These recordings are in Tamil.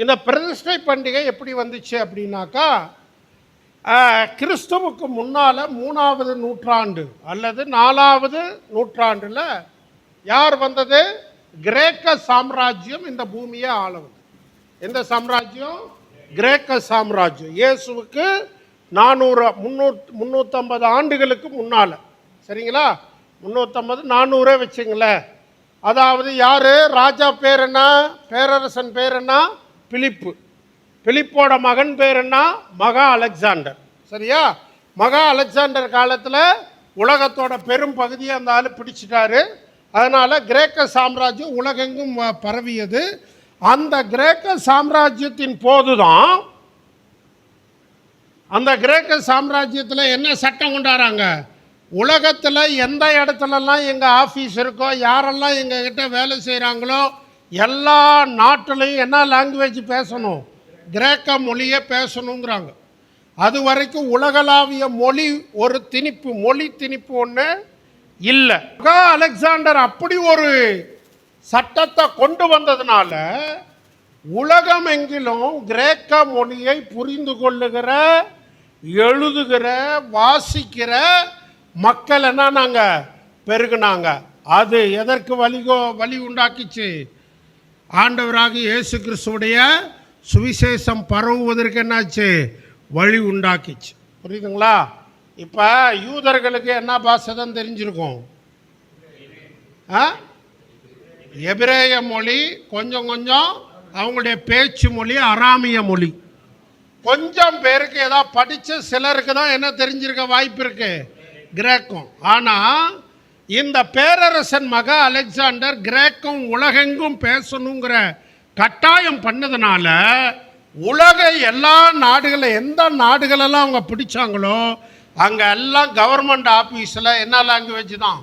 இந்த பிரதிஷ்டை பண்டிகை எப்படி வந்துச்சு அப்படின்னாக்கா, கிறிஸ்துவுக்கு முன்னால் 3வது நூற்றாண்டு அல்லது 4வது நூற்றாண்டில் யார் வந்தது? கிரேக்க சாம்ராஜ்யம் இந்த பூமியை ஆளவது. எந்த சாம்ராஜ்யம்? கிரேக்க சாம்ராஜ்யம். இயேசுவுக்கு 350 ஆண்டுகளுக்கு முன்னால், சரிங்களா? 350 400 வச்சுங்களேன். அதாவது யார் ராஜா பேர் என்ன? பேரரசன் பேர் என்ன? பிலிப்பு. பிலிப்போட மகன் பேர் என்ன? மகா அலெக்சாண்டர். சரியா? மகா அலெக்சாண்டர் காலத்தில் உலகத்தோட பெரும் பகுதியை அந்த ஆள் பிடிச்சிட்டாரு. அதனால் கிரேக்க சாம்ராஜ்யம் உலகெங்கும் பரவியது. அந்த கிரேக்க சாம்ராஜ்யத்தின் போதுதான் அந்த கிரேக்க சாம்ராஜ்யத்தில் என்ன சட்டம் கொண்டாடுறாங்க? உலகத்தில் எந்த இடத்துலலாம் எங்கள் ஆஃபீஸ் இருக்கோ, யாரெல்லாம் எங்ககிட்ட வேலை செய்கிறாங்களோ எல்லா நாட்டிலையும் என்ன லாங்குவேஜ் பேசணும்? கிரேக்க மொழியை பேசணுங்கிறாங்க. அது வரைக்கும் உலகளாவிய மொழி ஒரு திணிப்பு, மொழி திணிப்பு ஒன்று இல்லை. அலெக்சாண்டர் அப்படி ஒரு சட்டத்தை கொண்டு வந்ததுனால உலகம் எங்கிலும் கிரேக்க மொழியை புரிந்து கொள்ளுகிற, எழுதுகிற, வாசிக்கிற மக்கள் என்ன நாங்கள் பெருகுனாங்க. அது எதற்கு வழி உண்டாக்கிச்சு? ஆண்டவராக இயேசு கிறிஸ்துவுடைய சுவிசேஷம் பரவுவதற்கு என்னாச்சு? வழி உண்டாக்கிச்சு. புரியுதுங்களா? இப்போ யூதர்களுக்கு என்ன பாஷை தான் தெரிஞ்சிருக்கும்? எபிரேய மொழி, கொஞ்சம் கொஞ்சம் அவங்களுடைய பேச்சு மொழி அராமிய மொழி. கொஞ்சம் பேருக்கு ஏதாவது படித்த சிலருக்கு தான் என்ன தெரிஞ்சிருக்க வாய்ப்பு இருக்கு? கிரேக்கம். ஆனால் இந்த பேரரசன் மகா அலெக்சாண்டர் கிரேக்கம் உலகெங்கும் பேசணுங்கிற கட்டாயம் பண்ணதுனால உலக எல்லா நாடுகளில் எந்த நாடுகளெல்லாம் அவங்க பிடிச்சாங்களோ அங்கே எல்லாம் கவர்மெண்ட் ஆஃபீஸில் என்ன லாங்குவேஜ் தான்?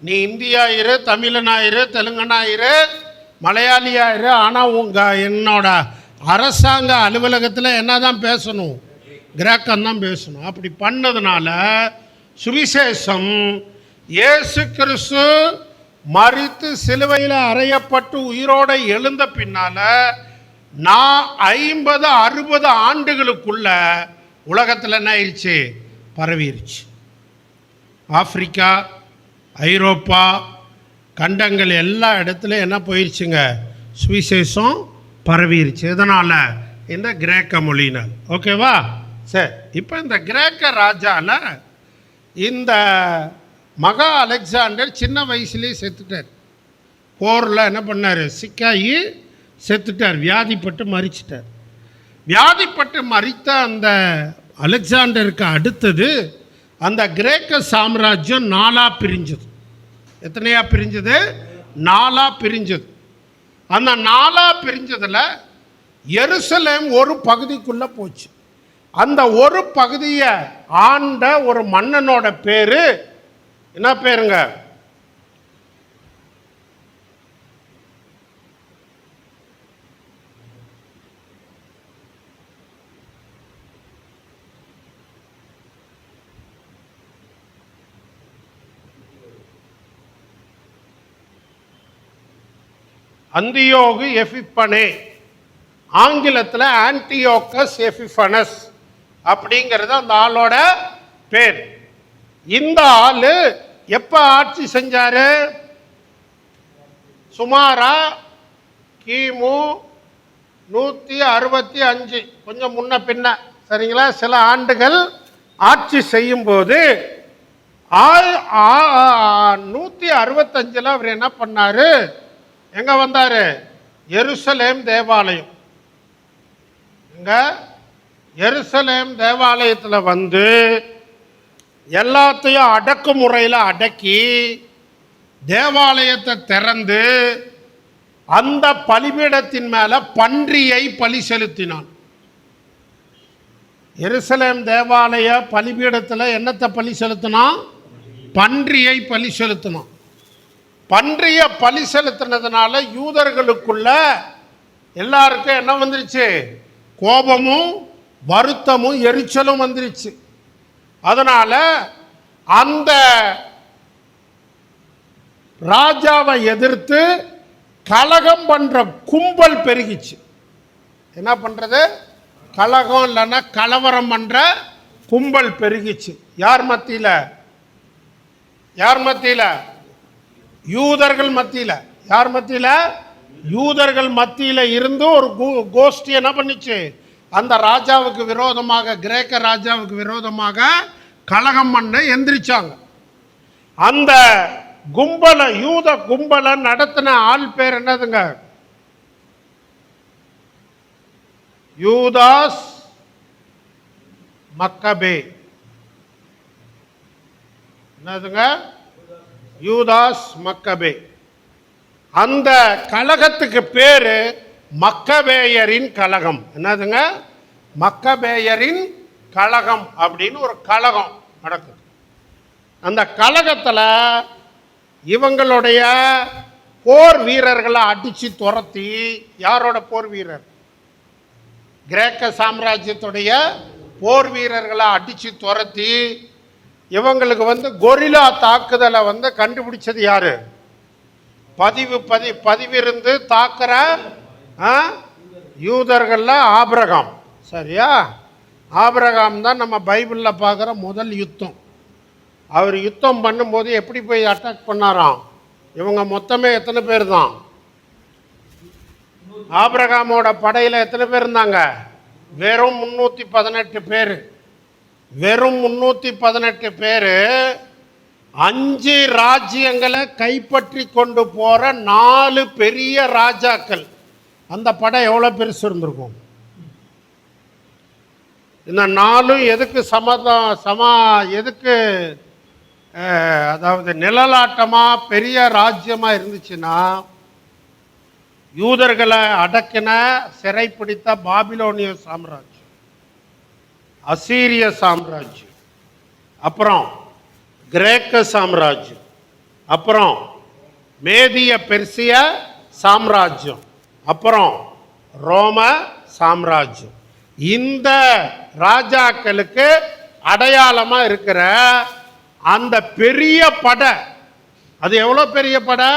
நீ இந்தியாயிரு, தமிழனாயிரு, தெலுங்கனாயிரு, மலையாளியாயிரு, ஆனால் என்னோட அரசாங்க அலுவலகத்தில் என்ன தான் பேசணும்? கிரேக்கம் தான் பேசணும். அப்படி பண்ணதுனால சுவிசேஷம் இயேசு கிறிஸ்து மரித்து சிலுவையில் அறையப்பட்டு உயிரோட எழுந்த பின்னால் 50-60 ஆண்டுகளுக்குள்ள உலகத்தில் என்ன ஆயிடுச்சு? பரவிருச்சு. ஆப்பிரிக்கா, ஐரோப்பா கண்டங்கள் எல்லா இடத்துலையும் என்ன போயிடுச்சுங்க? சுவிசேஷம் பரவிருச்சு. எதனால்? இந்த கிரேக்க மொழியினால். ஓகேவா? சரி, இப்போ இந்த கிரேக்க ராஜாவில் இந்த மகா அலெக்சாண்டர் சின்ன வயசுலேயே செத்துட்டார். போரில் என்ன பண்ணார்? சிக்காயி செத்துட்டார். வியாதிப்பட்டு மறிச்சிட்டார். வியாதிப்பட்டு மறித்த அந்த அலெக்சாண்டருக்கு அடுத்தது அந்த கிரேக்க சாம்ராஜ்யம் 4ஆக பிரிஞ்சது. எத்தனையா பிரிஞ்சது? 4ஆக பிரிஞ்சது. அந்த 4ஆக பிரிஞ்சதில் எருசலேம் ஒரு பகுதிக்குள்ளே போச்சு. அந்த ஒரு பகுதியை ஆண்ட ஒரு மன்னனோட பேரு என்ன பேருங்க? அந்தியோகு எபிப்பனே, ஆங்கிலத்தில் ஆன்டியோக்கஸ் எபிஃபனஸ் அப்படிங்கிறது அந்த ஆளோட பேர். இந்த ஆள் எப்போ ஆட்சி செஞ்சாரு? சுமாரா கிமு 165, கொஞ்சம் முன்ன பின்ன, சரிங்களா? சில ஆண்டுகள் ஆட்சி செய்யும்போது 165 அவர் என்ன பண்ணாரு? எங்க வந்தாரு? எருசலேம் தேவாலயம். எங்க? எருசலேம் தேவாலயத்தில் வந்து எல்லாத்தையும் அடக்குமுறையில் அடக்கி தேவாலயத்தை திறந்து அந்த பலிபீடத்தின் மேலே பன்றியை பலி செலுத்தினான். எருசலேம் தேவாலய பலிபீடத்தில் என்னத்தை பலி செலுத்தினான்? பன்றியை பலி செலுத்தினான். பன்றியை பலி செலுத்தினதுனால யூதர்களுக்குள்ள எல்லாருக்கும் என்ன வந்துருச்சு? கோபமும் வருத்தமும் எரிச்சலும் வந்துருச்சு. அதனால அந்த ராஜாவை எதிர்த்து கலகம் பண்ற கும்பல் பெருகிச்சு. என்ன பண்றது? கலகம் இல்லைன்னா கலவரம் பண்ற கும்பல் பெருகிச்சு. யார் மத்தியில? யார் மத்தியில? யூதர்கள் மத்தியில. யார் மத்தியில? யூதர்கள் மத்தியில இருந்து ஒரு கோஷ்டி என்ன பண்ணிச்சு? அந்த ராஜாவுக்கு விரோதமாக, கிரேக்க ராஜாவுக்கு விரோதமாக கலகம் பண்ண எந்திரிச்சாங்க. அந்த கும்பலை, யூத கும்பலை நடத்தின ஆள் பேர் என்னதுங்க? யூதாஸ் மக்கபே. என்னதுங்க? யூதாஸ் மக்கபே. அந்த கலகத்துக்கு பேரு மக்கபேயரின் கலகம். என்னதுங்க? மக்கபேயரின் கலகம் அப்படின்னு ஒரு கலகம் நடக்குது. அந்த கலகத்தில் இவங்களுடைய போர் வீரர்களை அடிச்சு துரத்தி, யாரோட போர் வீரர்? கிரேக்க சாம்ராஜ்யத்துடைய போர் வீரர்களை அடிச்சு துரத்தி இவங்களுக்கு கொரில்லா தாக்குதலை கண்டுபிடிச்சது யாரு? பதிவிருந்து தாக்குற யூதர்கள்ல ஆபிரகாம். சரியா? ஆபிரகாம் தான் நம்ம பைபிளில் பார்க்குற முதல் யுத்தம். அவர் யுத்தம் பண்ணும்போது எப்படி போய் அட்டாக் பண்ணாராம்? இவங்க மொத்தமே எத்தனை பேர் தான்? ஆபிரகாமோட படையில் எத்தனை பேர் இருந்தாங்க? வெறும் 318 பேர். வெறும் 318 பேர் 5 ராஜ்யங்களை கைப்பற்றி கொண்டு போற 4 பெரிய ராஜாக்கள். அந்த படம் எவ்வளவு பெருசு இருந்திருக்கும்? இந்த 4 எதுக்கு எதுக்கு அதாவது நிழலாட்டமா பெரிய ராஜ்யமா இருந்துச்சுன்னா, யூதர்களை அடக்கின சிறைப்பிடித்த பாபிலோனிய சாம்ராஜ்யம், அசீரிய சாம்ராஜ்யம், அப்புறம் கிரேக்க சாம்ராஜ்யம், அப்புறம் மேதிய பெர்சிய சாம்ராஜ்யம், அப்புறம் ரோம சாம்ராஜ்யம். இந்த ராஜாக்களுக்கு அடையாளமா இருக்கிற அந்த பெரிய படை, அது எவ்வளவு பெரிய படை?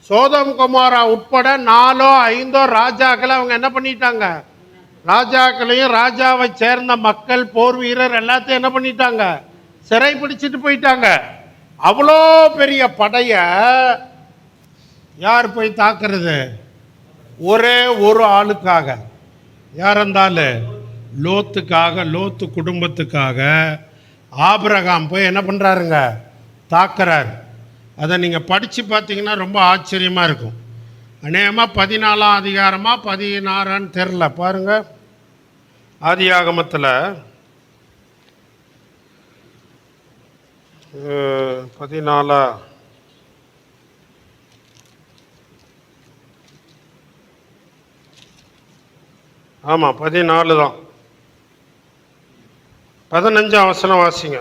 சோதம் குமாரா உட்பட 4 5 ராஜாக்களை அவங்க என்ன பண்ணிட்டாங்க? ராஜாக்களையும் ராஜாவை சேர்ந்த மக்கள், போர் வீரர் எல்லாத்தையும் என்ன பண்ணிட்டாங்க? சிறை பிடிச்சிட்டு போயிட்டாங்க. அவ்வளோ பெரிய படைய யார் போய் தாக்குறது? ஒரே ஒரு ஆளுக்காக. யார் இருந்தாலும் லோத்துக்காக, லோத்து குடும்பத்துக்காக ஆபிரகாம் போய் என்ன பண்றாருங்க? தாக்குறாரு. அதை நீங்க படிச்சு பார்த்தீங்கன்னா ரொம்ப ஆச்சரியமா இருக்கும். அநேகமா 14ஆம் அதிகாரமா 16ஆன்னு தெரியல, பாருங்க. ஆதியாகமத்தில் 14 ஆமாம் 14 தான். 15ஆம் வசனம் வாசிங்க.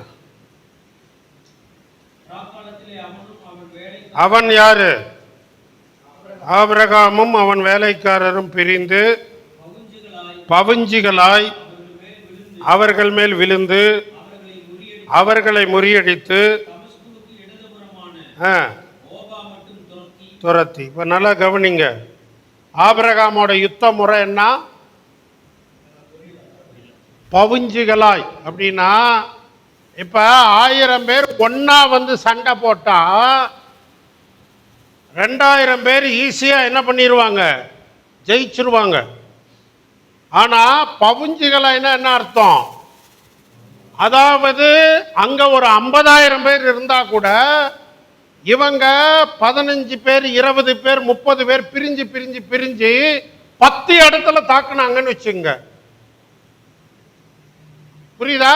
அவன் யாரு? ஆபிரகாமும் அவன் வேலைக்காரரும் பிரிந்து பவுஞ்சிகளாய் அவர்கள் மேல் விழுந்து அவர்களை முறியடித்து துரத்தி. இப்ப நல்லா கவனிங்க. ஆபிரகாமோட யுத்த முறை என்ன? பவுஞ்சிகளாய். அப்படின்னா இப்ப 1000 பேர் ஒன்னா சண்டை போட்டா 2000 பேர் ஈஸியா என்ன பண்ணிடுவாங்க? ஜெயிச்சிருவாங்க. ஆனா பவுஞ்சிகளாய்னா என்ன அர்த்தம்? அதாவது அங்க ஒரு 50,000 பேர் இருந்தா கூட இவங்க 15 பேர் 20 பேர் 30 பேர் பிரிஞ்சு பிரிஞ்சு பிரிஞ்சு 10 இடத்துல தாக்குனாங்கன்னு வச்சுங்க. புரியுதா?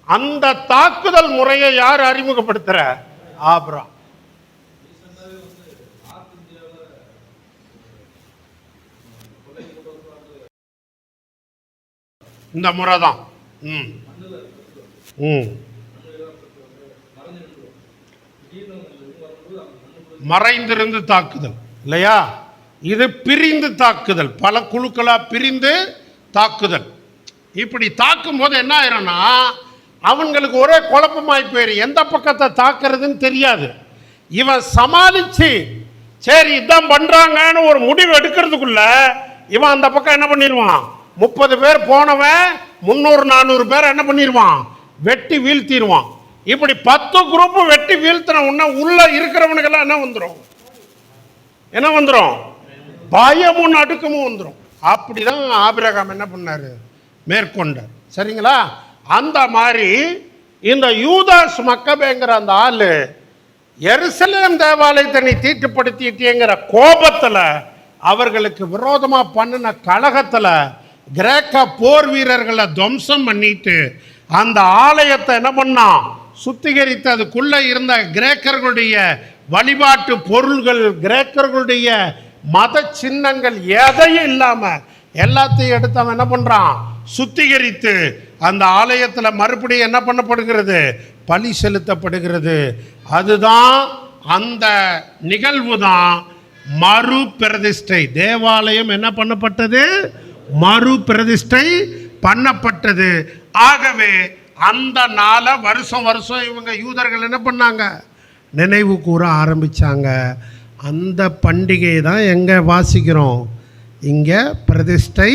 அந்த தாக்குதல் முறையை யார் அறிமுகப்படுத்துற? ஆபிரகாம். இந்த முறை தான். மறைந்திருந்து தாக்குதல் இல்லையா? இது பிரிந்து தாக்குதல், பல குழுக்களா பிரிந்து தாக்குதல். இப்படி தாக்கும் போது என்ன ஆயிரும்னா அவங்களுக்கு ஒரே குழப்பமாய் போயிரு, எந்த பக்கத்தை தாக்குறதுன்னு தெரியாது. இவன் சமாளிச்சு சரி இதான் பண்றாங்கன்னு ஒரு முடிவு எடுக்கிறதுக்குள்ள இவன் அந்த பக்கம் என்ன பண்ணிடுவான், 30 பேர் போனவன் 300-400 பேர் என்ன பண்ணிடுவான், வெட்டி வீழ்த்திடுவான். இப்படி 10 குரூப் வெட்டி வீழ்த்தின உடனே உள்ள இருக்கிறவனுக்கெல்லாம் என்ன வந்துடும், பயமும் நடுக்கமும் வந்துடும். அப்படிதான் ஆபிரகாம் என்ன பண்ணாரு, மேற்கொண்டார். சரிங்களா? அந்த மாதிரி இந்த யூதாஸ் மக்கபேங்கிற அந்த ஆளு எருசலேம் தேவாலயத்தை நீ தீட்டுப்படுத்திட்டேங்கிற கோபத்துல, அவர்களுக்கு விரோதமா பண்ணின கலகத்துல கிரேக்க போர் வீரர்களை துவம்சம் பண்ணிட்டு அந்த ஆலயத்தை என்ன பண்ணான், சுத்திகரித்து அதுக்குள்ள இருந்த கிரேக்கர்களுடைய வழிபாட்டு பொருள்கள், கிரேக்கர்களுடைய மத சின்னங்கள் எதையும் இல்லாம எல்லாத்தையும் எடுத்து அவன் என்ன பண்றான், சுத்திகரித்து அந்த ஆலயத்தில் மறுபடியும் என்ன பண்ணப்படுகிறது, பலி செலுத்தப்படுகிறது. அதுதான் அந்த நிகழ்வு தான் மறு பிரதிஷ்டை. தேவாலயம் என்ன பண்ணப்பட்டது, மறு பிரதிஷ்டை பண்ணப்பட்டது. ஆகவே அந்த நாளை வருஷம் வருஷம் இவங்க யூதர்கள் என்ன பண்ணாங்க, நினைவு கூற ஆரம்பிச்சாங்க. அந்த பண்டிகை தான் எங்க வாசிக்கிறோம், இங்க பிரதிஷ்டை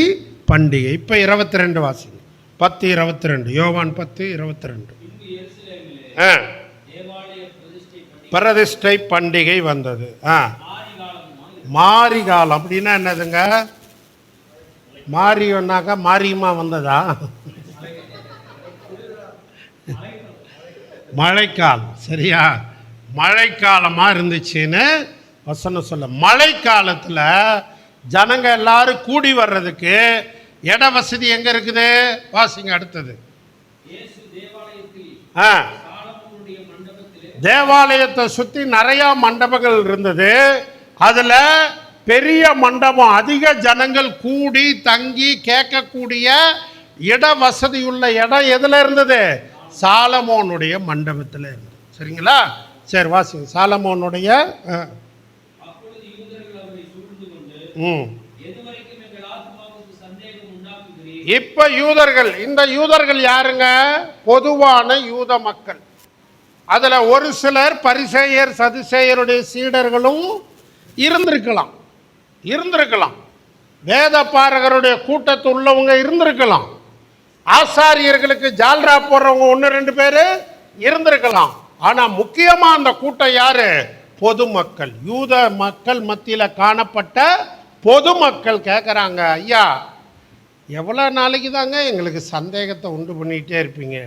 பண்டிகை. இப்ப 22 வாசிங்க, 10:22, யோவான் 10:22. பிரதிஷ்டை பண்டிகை வந்தது. மாரிகாலம் அப்படின்னா என்னதுங்க, மாரினாக்கா மாரியம்மா வந்ததா, மழைக்காலம். சரியா? மழைக்காலமாக இருந்துச்சுன்னு வசனம் சொல்ல. மழை காலத்தில் ஜனங்க எல்லாரும் கூடி வர்றதுக்கு இட வசதி எங்க இருக்குது, வாசிங்க அடுத்தது. தேவாலயத்தை சுற்றி நிறைய மண்டபங்கள் இருந்தது. அதுல பெரிய மண்டபம், அதிக ஜனங்கள் கூடி தங்கி கேட்கக்கூடிய இட வசதியுள்ள இடம் எதுல இருந்தது, சாலமோனுடைய மண்டபத்தில் இருந்தது. சரிங்களா? சரி வாசிங்க சாலமோனுடைய. இப்ப யூதர்கள், இந்த யூதர்கள் யாருங்க, பொதுவான யூத மக்கள். அதுல ஒரு சிலர் பரிசேயர் சதுசேயருடைய சீடர்களும் இருந்திருக்கலாம், வேத பாரகருடைய கூட்டத்து உள்ளவங்க இருந்திருக்கலாம், ஆசாரியர்களுக்கு ஜால்ரா போடுறவங்க 1-2 பேர் இருந்திருக்கலாம். ஆனா முக்கியமா அந்த கூட்டம் யாரு, பொதுமக்கள். யூத மக்கள் மத்தியில காணப்பட்ட பொதுமக்கள் கேட்குறாங்க, ஐயா எவ்வளோ நாளைக்கு தாங்க எங்களுக்கு சந்தேகத்தை உண்டு பண்ணிகிட்டே இருப்பீங்க,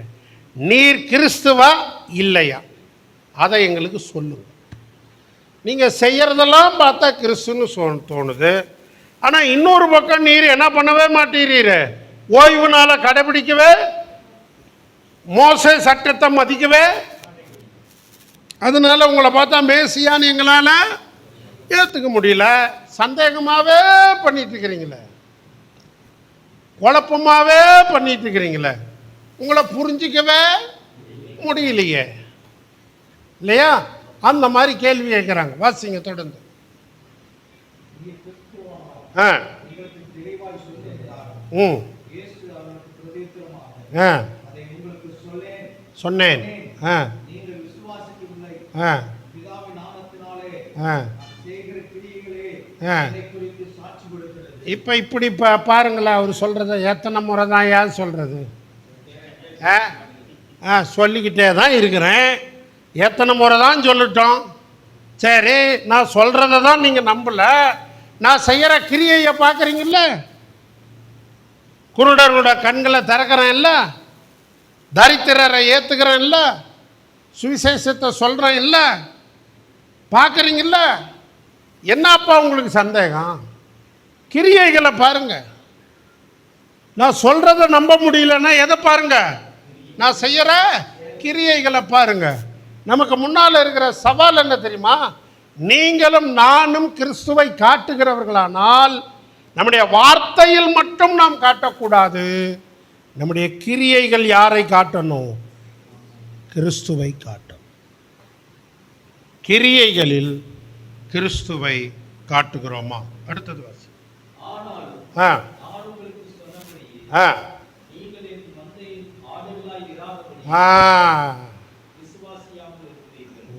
நீர் கிறிஸ்துவா இல்லையா, அதை எங்களுக்கு சொல்லுங்க. நீங்கள் செய்யறதெல்லாம் பார்த்தா கிறிஸ்துன்னு தோணுது. ஆனால் இன்னொரு பக்கம் நீர் என்ன பண்ணவே மாட்டீரீர், ஓய்வு நாளை கடைபிடிக்கவே, மோசே சட்டத்தை மதிக்கவே, அதனால உங்களை பார்த்தா மேசியான்னு எங்களால் ஏற்றுக்க முடியல. சந்தேகமாகவே பண்ணிட்டு இருக்கிறீங்களே, குழப்பமாகவே பண்ணிட்டு இருக்கிறீங்களே, உங்களை புரிஞ்சிக்கவே முடியலையே இல்லையா? அந்த மாதிரி கேள்வி கேட்குறாங்க. வாசிங்க தொடர்ந்து. சொன்னேன். இப்போ இப்படி பாருங்களேன், அவர் சொல்கிறத எத்தனை முறை தான் ஏன் சொல்கிறது, சொல்லிக்கிட்டே தான் இருக்கிறேன், எத்தனை முறை தான் சொல்லட்டும். சரி, நான் சொல்கிறத தான் நீங்கள் நம்பலை, நான் செய்கிற கிரியையை பார்க்குறீங்கல்ல, குருடர்களோட கண்களை திறக்கிறேன் இல்லை, தரித்திரரை ஏற்றுக்கிறேன் இல்லை, சுவிசேஷத்தை சொல்கிறேன் இல்லை, பார்க்குறீங்கல்ல, என்னப்பா உங்களுக்கு சந்தேகம்? கிரியைகளை பாருங்க. நான் சொல்றத நம்ப முடியலன்னா எதை பாருங்க, நான் செய்யற கிரியைகளை பாருங்க. நமக்கு முன்னால் இருக்கிற சவால் என்ன தெரியுமா, நீங்களும் நானும் கிறிஸ்துவை காட்டுகிறவர்களானால் நம்முடைய வார்த்தையில் மட்டும் நாம் காட்டக்கூடாது, நம்முடைய கிரியைகள் யாரை காட்டணும், கிறிஸ்துவை காட்டும். கிரியைகளில் கிறிஸ்துவை காட்டுகிறோமா? அடுத்தது வாசி.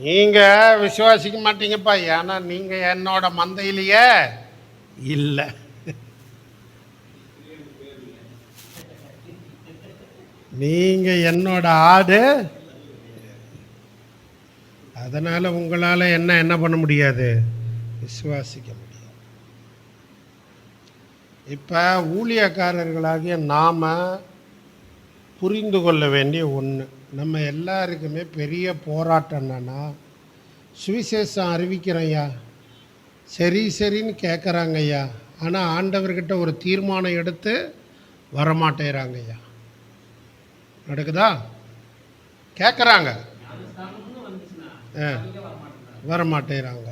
நீங்கள் விசுவாசிக்க மாட்டீங்கப்பா, ஏன்னா நீங்கள் என்னோட மந்தையிலேயே இல்லை. நீங்கள் என்னோட ஆடு, அதனால் உங்களால் என்ன பண்ண முடியாது, விசுவாசிக்க முடியாது. இப்போ ஊழியக்காரர்களாகிய நாம் புரிந்து கொள்ள வேண்டிய ஒன்று, நம்ம எல்லாருக்குமே பெரிய போராட்டம் என்னன்னா, சுவிசேஷம் அறிவிக்கிறோம் ஐயா, சரின்னு கேட்குறாங்க ஐயா, ஆனால் ஆண்டவர்கிட்ட ஒரு தீர்மானம் எடுத்து வரமாட்டேறாங்க ஐயா. நடக்குதா? கேட்குறாங்க, வரமாட்டேறாங்க.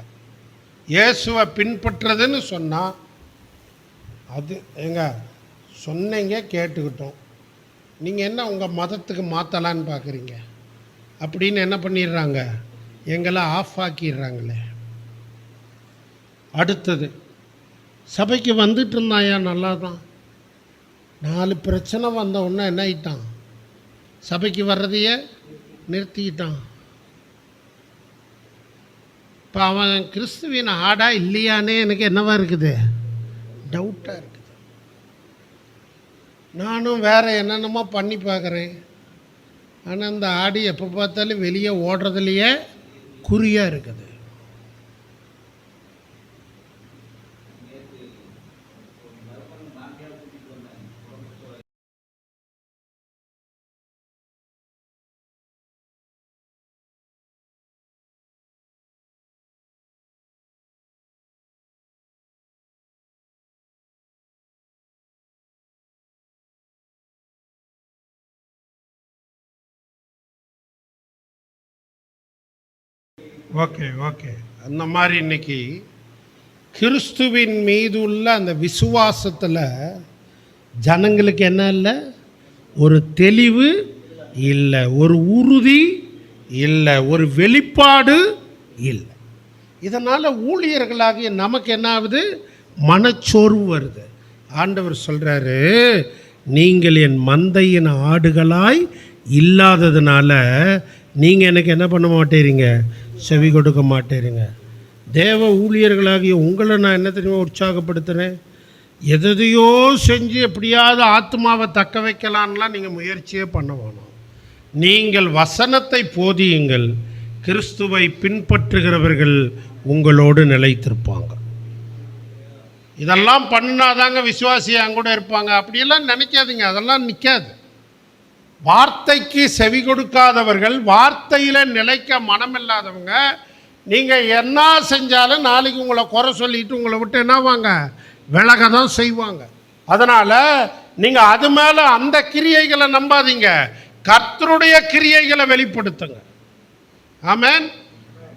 இயேசுவை பின்பற்றுறதுன்னு சொன்னால், அது எங்க சொன்னீங்க, கேட்டுக்கிட்டோம், நீங்கள் என்ன உங்கள் மதத்துக்கு மாற்றலான்னு பார்க்குறீங்க அப்படின்னு என்ன பண்ணிடுறாங்க, எங்களை ஆஃப் ஆக்கிடுறாங்களே. அடுத்தது, சபைக்கு வந்துட்டு இருந்தாயா, நல்லா தான், 4 பிரச்சனை வந்த உடனே என்ன ஆயிட்டான், சபைக்கு வர்றதையே நிறுத்திக்கிட்டான். இப்போ அவன் கிறிஸ்துவின் ஆடா இல்லையானே எனக்கு என்னவா இருக்குது, டவுட்டாக இருக்குது. நானும் வேறு என்னென்னமோ பண்ணி பார்க்குறேன், ஆனால் அந்த ஆடு எப்போ பார்த்தாலும் வெளியே ஓடுறதுலையே குறியாக இருக்குது. ஓகே அந்த மாதிரி இன்னைக்கு கிறிஸ்துவின் மீது உள்ள அந்த விசுவாசத்தில் ஜனங்களுக்கு என்ன இல்லை, ஒரு தெளிவு இல்லை, ஒரு உறுதி இல்லை, ஒரு வெளிப்பாடு இல்லை. இதனால் ஊழியர்களாகிய நமக்கு என்ன ஆகுது, மனச்சோர்வு வருது. ஆண்டவர் சொல்கிறாரு, நீங்கள் என் மந்தையின் ஆடுகளாய் இல்லாததுனால நீங்கள் எனக்கு என்ன பண்ண மாட்டேறீங்க, செவி கொடுக்க மாட்டேறீங்க. தேவ ஊழியர்களாகிய உங்களை நான் என்ன தெரியுமா உற்சாகப்படுத்துகிறேன், எதையோ செஞ்சு எப்படியாவது ஆத்மாவை தக்க வைக்கலான்லாம் நீங்கள் முயற்சியே பண்ண வேணாம். நீங்கள் வசனத்தை போதியுங்கள், கிறிஸ்துவை பின்பற்றுகிறவர்கள் உங்களோடு நிலைத்திருப்பாங்க. இதெல்லாம் பண்ணாதாங்க விசுவாசியாக கூட இருப்பாங்க அப்படியெல்லாம் நினைக்காதீங்க, அதெல்லாம் நிற்காது. வார்த்தைக்கு செவி கொடுக்காதவர்கள், வார்த்தையில் நிலைக்க மனமில்லாதவங்க, நீங்கள் என்ன செஞ்சாலும் நாளைக்கு உங்களை குறை சொல்லிட்டு உங்களை விட்டு என்னவாங்க, விலக தான் செய்வாங்க. அதனால் நீங்கள் அது மேலே அந்த கிரியைகளை நம்பாதீங்க, கர்த்தருடைய கிரியைகளை வெளிப்படுத்துங்க. ஆமென்.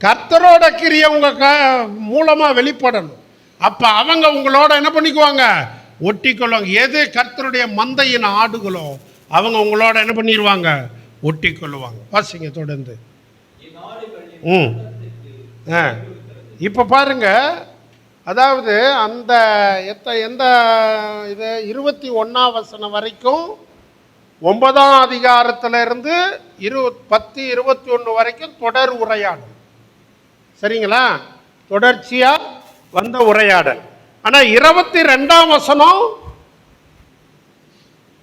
கர்த்தரோட கிரியை உங்கள் மூலமாக வெளிப்படணும். அப்போ அவங்க உங்களோட என்ன பண்ணிக்குவாங்க, ஒட்டிக்கொள்வாங்க. எது கர்த்தருடைய மந்தையின் ஆடுகளோ அவங்க உங்களோட என்ன பண்ணிடுவாங்க, ஒட்டி கொள்ளுவாங்க. வாசிங்க தொடர்ந்து. இப்போ பாருங்க, அதாவது அந்த எந்த இது 21ஆம் வசனம் வரைக்கும் 9ஆம் அதிகாரத்திலிருந்து 10-21 வரைக்கும் தொடர் உரையாடல். சரிங்களா, தொடர்ச்சியாக வந்த உரையாடல். ஆனால் 22ஆம் வசனம்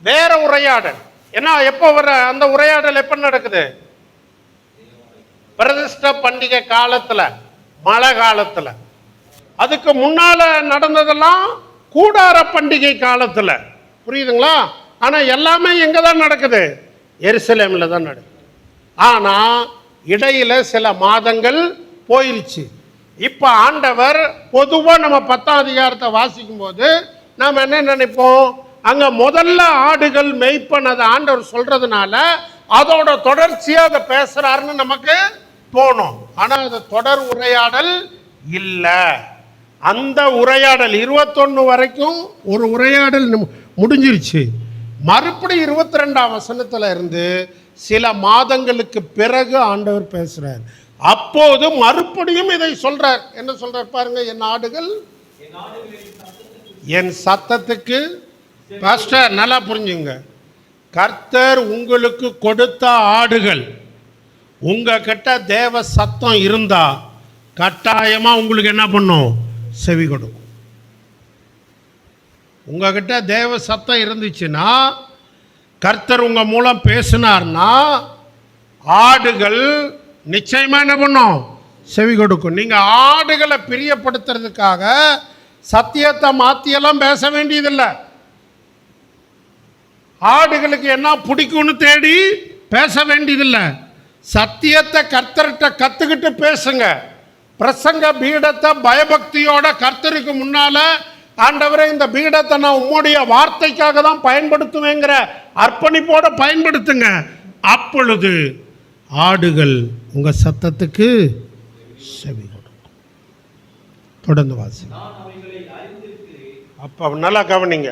வேற உரையாடல். ஏன்னா எப்போ வர அந்த உரையாடல் எப்போ நடக்குது, பிரதிஷ்டை பண்டிகை காலத்தில், மழை காலத்தில். அதுக்கு முன்னால நடந்ததெல்லாம் கூடார பண்டிகை காலத்தில். புரியுதுங்களா? ஆனால் எல்லாமே எங்கே தான் நடக்குது, எருசலேமில் தான் நடக்குது. ஆனால் இடையில சில மாதங்கள் போயிருச்சு. இப்போ ஆண்டவர் பொதுவாக நம்ம 10ஆம் அதிகாரத்தை வாசிக்கும் போது நாம் என்ன நினைப்போம், அங்கே முதல்ல ஆடுகள் மேய்ப்பனதை ஆண்டவர் சொல்றதுனால அதோட தொடர்ச்சியாக அதை பேசுறாருன்னு நமக்கு தோணும். ஆனால் அது தொடர் உரையாடல் இல்லை. அந்த உரையாடல் 21 வரைக்கும் ஒரு உரையாடல் முடிஞ்சிருச்சு. மறுபடியும் 22ஆம் வசனத்துல இருந்து சில மாதங்களுக்கு பிறகு ஆண்டவர் பேசுறார். அப்போது மறுபடியும் இதை சொல்றார். என்ன சொல்றார் பாருங்க, என் ஆடுகள் என் சத்தத்துக்கு. பாஸ்டர் நல்லா புரிஞ்சுங்க, கர்த்தர் உங்களுக்கு கொடுத்த ஆடுகள் உங்ககிட்ட தேவ சத்தம் இருந்தா கட்டாயமா உங்களுக்கு என்ன பண்ணும்? செவி கொடுக்கும். உங்ககிட்ட தேவ சத்தம் இருந்துச்சுன்னா, கர்த்தர் உங்க மூலம் பேசினார்னா, ஆடுகள் நிச்சயமா என்ன பண்ணும்? செவி கொடுக்கும். நீங்க ஆடுகளை பிரியப்படுத்துறதுக்காக சத்தியத்தை மாத்தியெல்லாம் பேச வேண்டியதில்லை. ஆடுகளுக்கு என்ன பிடிக்கும்னு தேடி பேச வேண்டியதில்லை. சத்தியத்தை கர்த்தர்கிட்ட கத்துக்கிட்டு பேசுங்க. பிரசங்க பீடத்தை பயபக்தியோட கர்த்தருக்கு முன்னால, ஆண்டவரே இந்த பீடத்தை நான் உம்முடைய வார்த்தைக்காக தான் பயன்படுத்துவேங்கிற அர்ப்பணிப்போட பயன்படுத்துங்க. அப்பொழுது ஆடுகள் உங்க சத்தத்துக்கு செவி கொடுக்கும். தொடர்ந்து வாசி. அப்ப நல்லா கவனிங்க.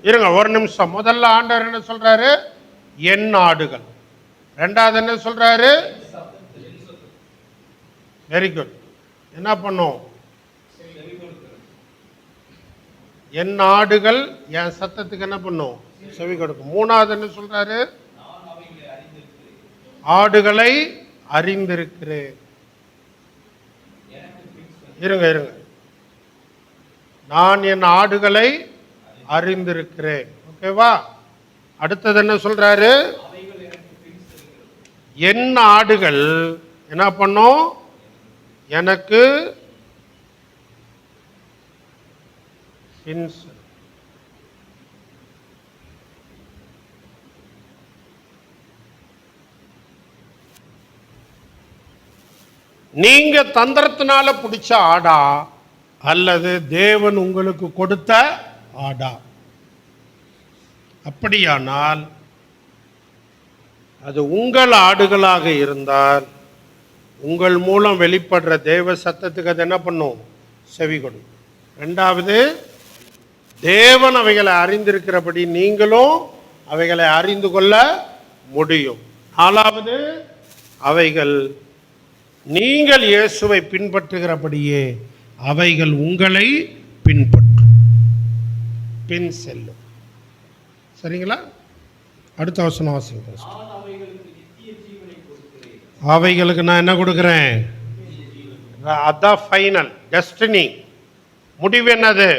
இருங்க ஒரு நிமிஷம். முதல்ல ஆண்டவர் என்ன சொல்றாரு? என் ஆடுகள். ரெண்டாவது என்ன சொல்றாரு? Very good. என்ன பண்ணும்? என் ஆடுகள் என் சத்தத்துக்கு என்ன பண்ணும்? செவி கொடுக்கும். மூணாவது என்ன சொல்றாரு? ஆடுகளை அறிந்திருக்கிறேன். இருங்க இருங்க. நான் என் ஆடுகளை அறிந்திருக்கிறேன். ஓகேவா? அடுத்தது என்ன சொல்றாரு? என் ஆடுகள் என்ன பண்ணும்? எனக்கு பின் செல்லும். நீங்க தந்திரத்தினால பிடிச்ச ஆடா அல்லது தேவன் உங்களுக்கு கொடுத்த ஆடா? அப்படியானால் அது உங்கள் ஆடுகளாக இருந்தால் உங்கள் மூலம் வெளிப்படுற தேவ சத்தத்துக்கு அது என்ன பண்ணும்? செவி கொடுக்கும். ரெண்டாவது, தேவன் அவைகளை அறிந்திருக்கிறபடி நீங்களும் அவைகளை அறிந்து கொள்ள முடியும். நாலாவது, அவைகள் நீங்கள் இயேசுவை பின்பற்றுகிறபடியே அவைகள் உங்களை பின்பற்றும், பின் செல்லும். சரிங்களா? அடுத்த வசனம் வாசிங்க. அவைகளுக்கு நான் என்ன கொடுக்கிறேன்? அதான் ஃபைனல் டெஸ்டினி. முடிவு என்னது?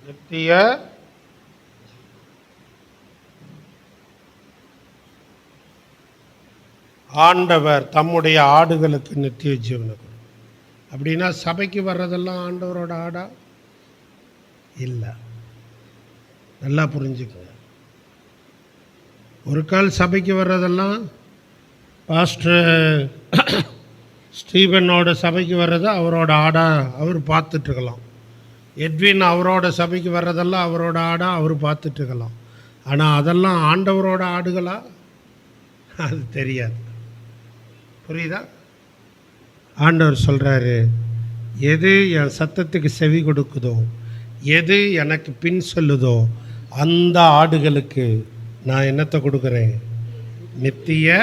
நித்திய ஆண்டவர் தம்முடைய ஆடுகளுக்கு நித்திய ஜீவனை. அப்படின்னா சபைக்கு வர்றதெல்லாம் ஆண்டவரோட ஆடா இல்லை. நல்லா புரிஞ்சுக்கங்க. ஒரு கால் சபைக்கு வர்றதெல்லாம் பாஸ்டர் ஸ்டீபனோட சபைக்கு வர்றது அவரோட ஆடா அவர் பார்த்துட்ருக்கலாம். எட்வின் அவரோட சபைக்கு வர்றதெல்லாம் அவரோட ஆடா அவர் பார்த்துட்ருக்கலாம். ஆனால் அதெல்லாம் ஆண்டவரோட ஆடுகளா? அது தெரியாது. புரியுதா? ஆண்டவர் சொல்கிறாரு, எது என் சத்தத்துக்கு செவி கொடுக்குதோ, எது எனக்கு பின் சொல்லுதோ, அந்த ஆடுகளுக்கு நான் என்னத்தை கொடுக்குறேன்? நித்திய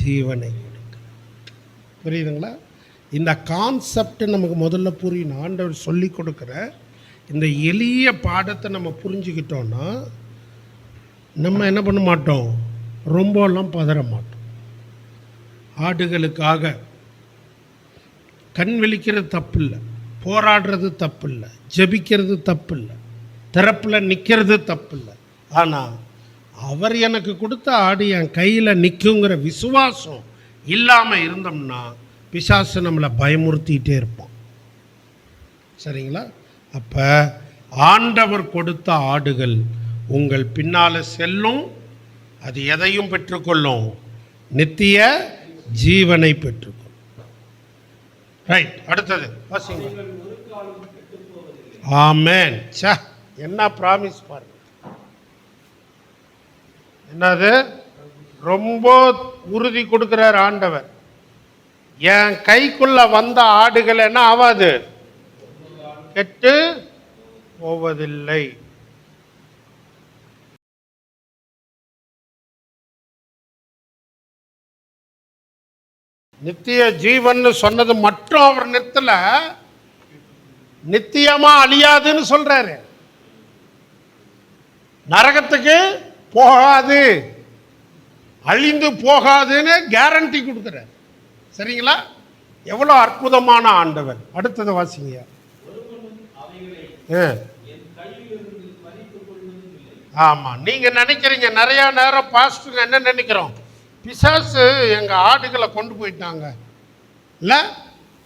ஜீவனை கொடுக்குறேன். புரியுதுங்களா? இந்த கான்செப்ட் நமக்கு முதல்ல புரியணும். ஆண்டவர் சொல்லி கொடுக்குற இந்த எளிய பாடத்தை நம்ம புரிஞ்சுக்கிட்டோன்னா நம்ம என்ன பண்ண மாட்டோம்? ரொம்பலாம் பதற மாட்டோம். ஆடுகளுக்காக கண் விழிக்கிறது தப்பு இல்லை, போராடுறது தப்பு இல்லை, ஜெபிக்கிறது தப்பு இல்லை, திறப்பில் நிற்கிறது தப்பு இல்லை. ஆனால் அவர் எனக்கு கொடுத்த ஆடு என் கையில் நிற்குங்கிற விசுவாசம் இல்லாமல் இருந்தோம்னா பிசாசு நம்மளை பயமுறுத்திகிட்டே இருப்போம். சரிங்களா? அப்போ ஆண்டவர் கொடுத்த ஆடுகள் உங்கள் பின்னால் செல்லும். அது எதையும் பெற்றுக்கொள்ளும்? நித்திய ஜீவனை பெற்றுக்கொள்ளும். ரைட். அடுத்தது வாசிங்க. ஆமென். சே, என்ன ப்ராமிஸ் பாருங்க. என்னது? ரொம்ப உறுதி கொடுக்கிறார் ஆண்டவர். என் கைக்குள்ள வந்த ஆடுகள் என்ன ஆகாது? கெட்டு போவதில்லை. நித்திய ஜீவன் சொன்னது மட்டும் அவர் நிறுத்தல, நித்தியமா அழியாதுன்னு சொல்றாரு. நரகத்துக்கு போகாது, அழிந்து போகாதுன்னு கேரண்டி கொடுக்குறார். சரிங்களா? எவ்வளோ அற்புதமான ஆண்டவர். அடுத்தது வாசிங்க. ஆமா, நீங்க நினைக்கிறீங்க நிறைய நேரம் பாஸ்டர் என்ன நினைக்கிறோம், பிசாசு எங்க ஆடுகளை கொண்டு போயிட்டாங்க இல்ல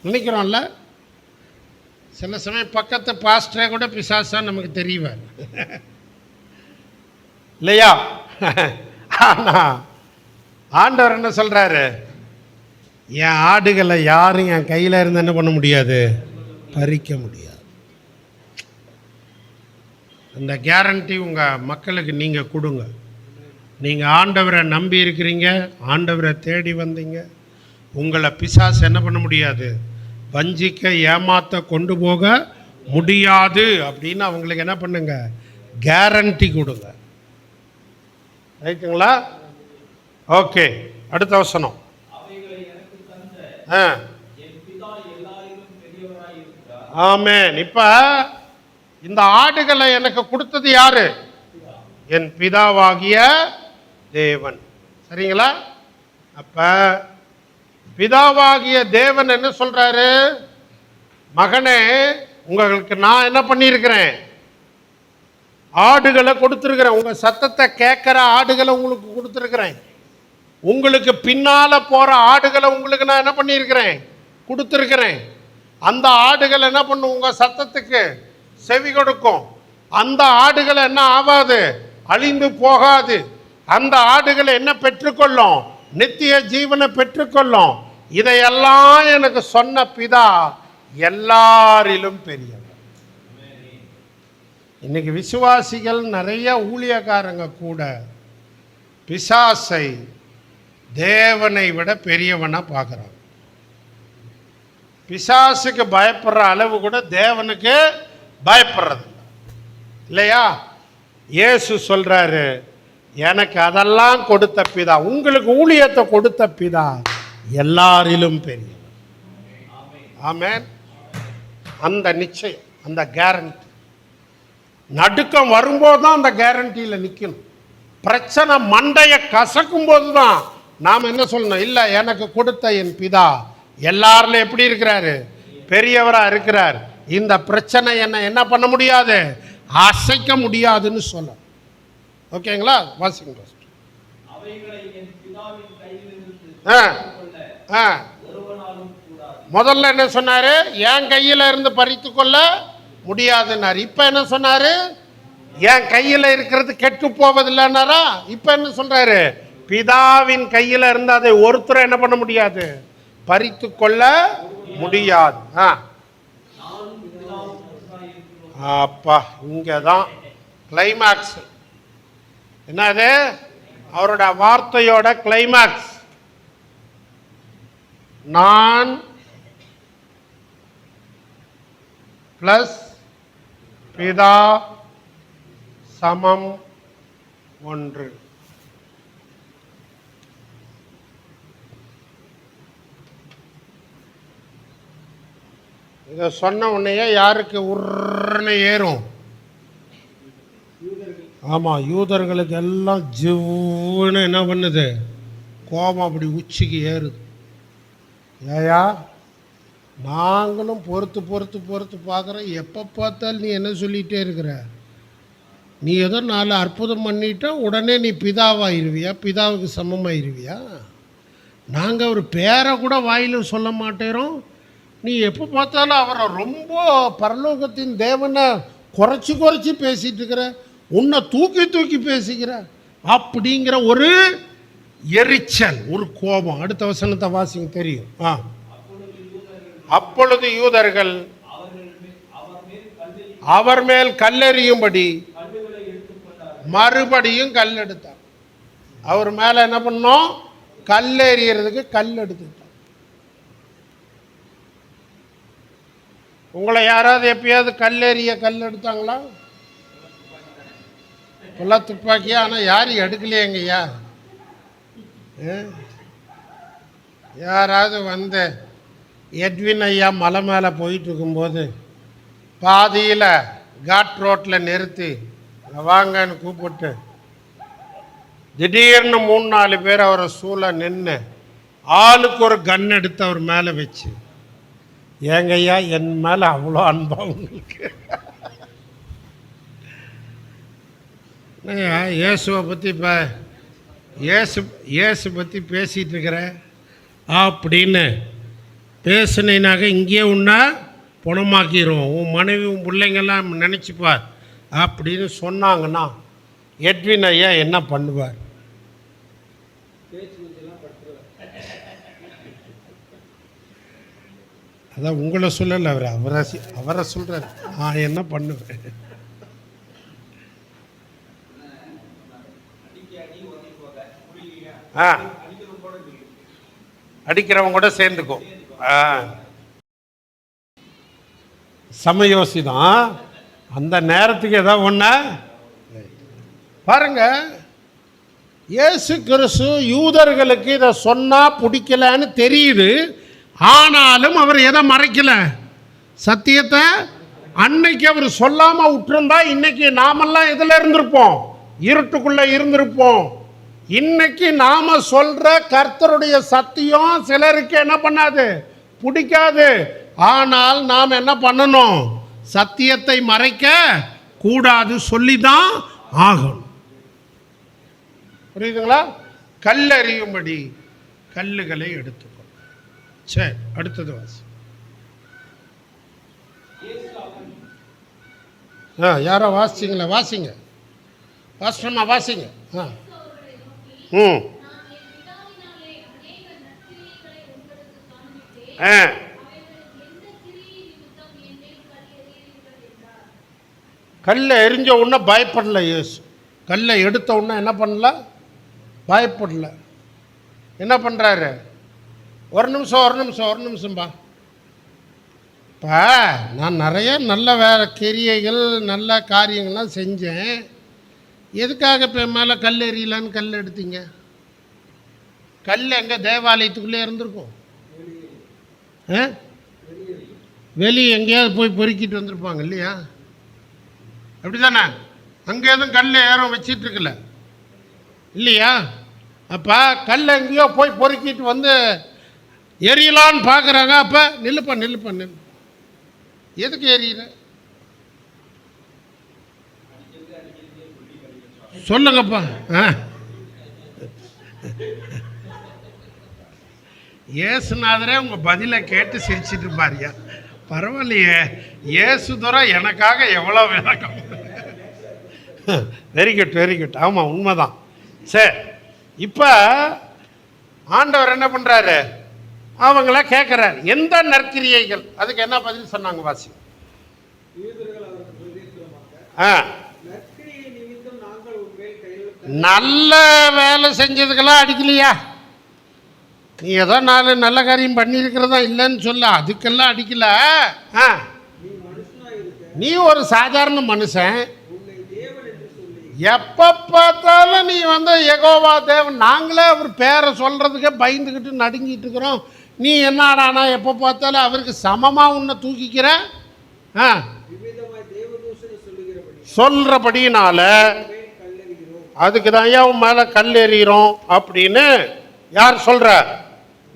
நினைக்கிறோம்ல. சில சமயம் பக்கத்து பாஸ்டரே கூட பிசாசா நமக்கு தெரியவார் இல்லையா? ஆனா ஆண்டவர் என்ன சொல்றாரு, என் ஆடுகளை யாரும் என் கையில இருந்து என்ன பண்ண முடியாது, பறிக்க முடியாது. அந்த கேரண்டி உங்க மக்களுக்கு நீங்க கொடுங்க. நீங்க ஆண்டவரை நம்பி இருக்கிறீங்க, ஆண்டவரை தேடி வந்தீங்க, உங்களை பிசாசு என்ன பண்ண முடியாது, வஞ்சிக்க ஏமாத்த கொண்டு போக முடியாது அப்படின்னு அவங்களுக்கு என்ன பண்ணுங்க, கேரண்டி கொடுங்க. ரைட்டுங்களா? ஓகே, அடுத்த வசனம். ஆமென். இப்ப இந்த ஆடுகளை எனக்கு கொடுத்தது யாரு? என் பிதாவாகிய தேவன். சரிங்களா? அப்ப பிதாவாகிய தேவன் என்ன சொல்றாரு, மகனே உங்களுக்கு நான் என்ன பண்ணியிருக்கிறேன், ஆடுகளை கொடுத்துருக்கிறேன். உங்க சத்தத்தை கேட்கிற ஆடுகளை உங்களுக்கு கொடுத்துருக்கிறேன். உங்களுக்கு பின்னால போற ஆடுகளை உங்களுக்கு நான் என்ன பண்ணியிருக்கிறேன், கொடுத்துருக்கிறேன். அந்த ஆடுகள் என்ன பண்ணும், உங்க சத்தத்துக்கு செவி கொடுக்கும். அந்த ஆடுகள் என்ன ஆகாது, அழிந்து போகாது. அந்த ஆடுகளை என்ன பெற்றுக்கொள்ளும், நித்திய ஜீவனை பெற்றுக்கொள்ளும். இதையெல்லாம் எனக்கு சொன்ன பிதா எல்லாரிலும் பெரியவர். இன்னைக்கு விசுவாசிகள் நிறைய ஊழியக்காரங்க கூட பிசாசை தேவனை விட பெரியவனா பார்க்குறாங்க. பிசாசுக்கு பயப்படுற அளவு கூட தேவனுக்கு பயப்படுறது இல்லையா? இயேசு சொல்றாரு, எனக்கு அதெல்லாம் கொடுத்த பிதா, உங்களுக்கு ஊழியத்தை கொடுத்த பிதா எல்லாரிலும் பெரியவர். ஆமென். அந்த நிச்சயம், அந்த கேரண்டி, நடுக்கம் வரும்போது தான் அந்த கேரண்டியில் நிற்கணும். பிரச்சனை மண்டைய கசக்கும் போது தான் நாம் என்ன சொல்லணும், இல்லை எனக்கு கொடுத்த என் பிதா எல்லாரிலும் எப்படி இருக்கிறாரு, பெரியவராக இருக்கிறார். இந்த பிரச்சனை என்ன பண்ண முடியாது, அசைக்க முடியாதுன்னு சொல்ல. ஓகேங்களா? வாசிங்க. முதல்ல என்ன சொன்னாரு, என் கையில இருந்து பறித்து கொள்ள முடியாதுன்னாரு. இப்ப என்ன சொன்னாரு, என் கையில இருக்கிறது கெட்டு போவதில்லைன்னாரா. இப்ப என்ன சொல்றாரு, பிதாவின் கையில இருந்து அதை ஒருத்தர் என்ன பண்ண முடியாது, பறித்து கொள்ள முடியாது. அப்பா, இங்கதான் கிளைமாக்ஸ். என்னது, அவரோட வார்த்தையோட கிளைமாக்ஸ். நான் பிளஸ் பிதா சமம் ஒன்று. இதை சொன்ன உடனே யாருக்கு உருன்னு ஏறும்? ஆமாம், யூதர்களுக்கு எல்லாம் ஜிவ்வுன்னு என்ன பண்ணுது, கோபம் அப்படி உச்சிக்கு ஏறுது. ஏயா, நாங்களும் பொறுத்து பொறுத்து பொறுத்து பார்க்குறோம், எப்போ பார்த்தாலும் நீ என்ன சொல்லிகிட்டே இருக்கிற, நீ ஏதோ 4 அற்புதம் பண்ணிட்டா உடனே நீ பிதாவாயிருவியா, பிதாவுக்கு சமமாயிருவியா? நாங்கள் ஒரு பேரை கூட வாயிலும் சொல்ல மாட்டேறோம், நீ எப்போ பார்த்தாலும் அவரை ரொம்ப பரலோகத்தின் தேவனை குறைச்சி குறைச்சி பேசிட்டு இருக்கிற, உன்னை தூக்கி தூக்கி பேசிக்கிற அப்படிங்கிற ஒரு எரிச்சல், ஒரு கோபம். அடுத்த வசனத்தை வாசிங்க, தெரியும். அப்பொழுது யூதர்கள் அவர் மேல் கல்லெறியும்படி மறுபடியும் கல் எடுத்தார். அவர் மேல என்ன பண்ணோம், கல்லெறியறதுக்கு கல் எடுத்துட்டார். உங்களை யாராவது எப்பயாவது கல்லெறிய கல் எடுத்தாங்களா? கொல்ல துப்பாக்கியா? ஆனால் யாரும் எடுக்கலையேங்கய்யா. யாராவது வந்து எட்வின் ஐயா மலை மேலே போயிட்டு இருக்கும்போது பாதியில் காட் ரோட்டில் நிறுத்தி வாங்கன்னு கூப்பிட்டு திடீர்னு 3-4 பேர் அவரை சூழ நின்று ஆளுக்கு ஒரு கன் எடுத்து அவர் மேலே வச்சு, ஏங்கய்யா என் மேலே அவ்வளோ அன்பா உங்களுக்கு? இயேசுவை பற்றி இப்போ இயேசு பற்றி பேசிகிட்டு இருக்கிற அப்படின்னு பேசுனாக்க இங்கேயே உன்னா பணமாக்கிடுவோம், உன் மனைவி உன் பிள்ளைங்கெல்லாம் நினச்சிப்பார் அப்படின்னு சொன்னாங்கன்னா எட்வின் ஐயா என்ன பண்ணுவார்? அதான் உங்களை சொல்லலை, அவரை சொல்கிறார். நான் என்ன பண்ணுவேன்? அடிக்கிறவங்க கூட சேர்ந்துக்கும். சமயோசி தான். அந்த நேரத்துக்கு ஏதாவது ஒன்று பாருங்க. இயேசு கிறிஸ்து யூதர்களுக்கு இதை சொன்னால் பிடிக்கலன்னு தெரியுது. ஆனாலும் அவர் எதை மறைக்கல? சத்தியத்தை. அன்னைக்கு அவர் சொல்லாமல் விட்டுருந்தா இன்னைக்கு நாமெல்லாம் இதில் இருந்திருப்போம், இருட்டுக்குள்ளே இருந்திருப்போம். இன்னைக்கு நாம சொல்ற கர்த்தருடைய சத்தியம் சிலருக்கு என்ன பண்ணாது? பிடிக்காது. ஆனால் நாம் என்ன பண்ணணும்? சத்தியத்தை மறைக்க கூடாது, சொல்லிதான் ஆகணும். புரியுதுங்களா? கல்லறியும்படி கல்லுகளை எடுத்துக்கோ. சரி, அடுத்தது வாசி. யாரோ வாசிங்களா? வாசிங்க, வாசிமா வாசிங்க. கல்லை எரிஞ்ச உடனே பயப்படல இயேசு. கல்லை எடுத்த உடனே என்ன பண்ணல? பயப்படல. என்ன பண்ணுறாரு? ஒரு நிமிஷம்பா. இப்போ நான் நிறைய நல்ல கிரியைகள் நல்ல காரியங்கள்லாம் செஞ்சேன். எதுக்காக இப்போ மேலே கல் எறியலான்னு கல் எடுத்தீங்க? கல் எங்கே? தேவாலயத்துக்குள்ளே இருந்திருக்கும். வெளியே எங்கேயாவது போய் பொறுக்கிட்டு வந்திருப்பாங்க இல்லையா? அப்படி தானே? அங்கே எதுவும் கல் யாரும் வச்சிட்டு இருக்கல இல்லையா? அப்போ கல் எங்கேயோ போய் பொறுக்கிட்டு வந்து எரியலான்னு பார்க்குறாங்க. அப்போ நில்லு. எதுக்கு எரியிற? சொல்லுங்கப்பா. ஏசுநாதரே உங்கள் பதிலை கேட்டு சிரிச்சிட்டு இருப்பாரியா? பரவாயில்லையே, ஏசுதரா எனக்காக எவ்வளோ விளக்கம். Very good. ஆமாம், உண்மைதான். சரி, இப்போ ஆண்டவர் என்ன பண்ணுறாரு? அவங்கள கேட்குறாரு, எந்த நற்கிரியைகள்? அதுக்கு என்ன பதில் சொன்னாங்க? வாசி. நல்ல வேலை செஞ்சதுக்கெல்லாம் அடிக்கலையா? நீ ஏதோ 4 நல்ல காரியம் பண்ணியிருக்கிறதா இல்லைன்னு சொல்ல, அதுக்கெல்லாம் அடிக்கல. நீ ஒரு சாதாரண மனுஷன். எப்போ பார்த்தாலும் நீ யெகோவா தேவன், நாங்களே அவர் பேரை சொல்கிறதுக்கே பயந்துக்கிட்டு நடுங்கிட்டு இருக்கிறோம். நீ என்னடானா எப்போ பார்த்தாலும் அவருக்கு சமமாக உன்னை தூக்கிக்கிற சொல்கிறபடினால அதுக்கு தான் உன் மேலே கல் எறிகிறோம் அப்படின்னு யார் சொல்கிற?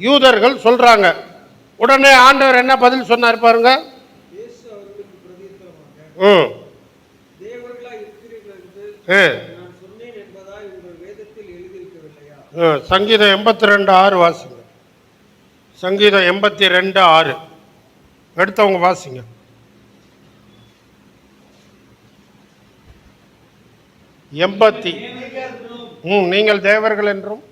யூதர்கள் சொல்கிறாங்க. உடனே ஆண்டவர் என்ன பதில் சொன்னார் பாருங்க. சங்கீதம் 82:6 வாசிங்க. சங்கீதம் 82:6 எடுத்தவங்க வாசிங்க. நீங்கள் தேவர்கள் என்றும்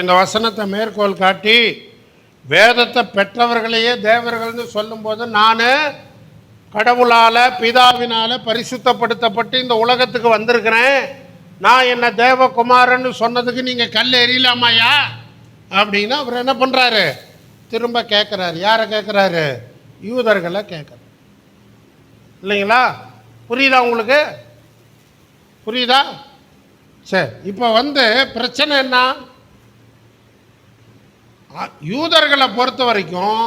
இந்த வசனத்தை மேற்கோள் காட்டி வேதத்தை பெற்றவர்களையே தேவர்கள்னு சொல்லும்போது, நான் கடவுளால் பிதாவினால் பரிசுத்தப்படுத்தப்பட்டு இந்த உலகத்துக்கு வந்திருக்கிறேன், நான் என்ன தேவகுமாரன்னு சொன்னதுக்கு நீங்கள் கல் எறியலாமாயா அப்படின்னா அவர் என்ன பண்ணுறாரு? திரும்ப கேட்குறாரு. யாரை கேட்குறாரு? யூதர்களை கேட்குறாரு. இல்லைங்களா? புரியுதா உங்களுக்கு? புரியுதா? சரி, இப்போ பிரச்சனை என்ன? யூதர்களை பொறுத்த வரைக்கும்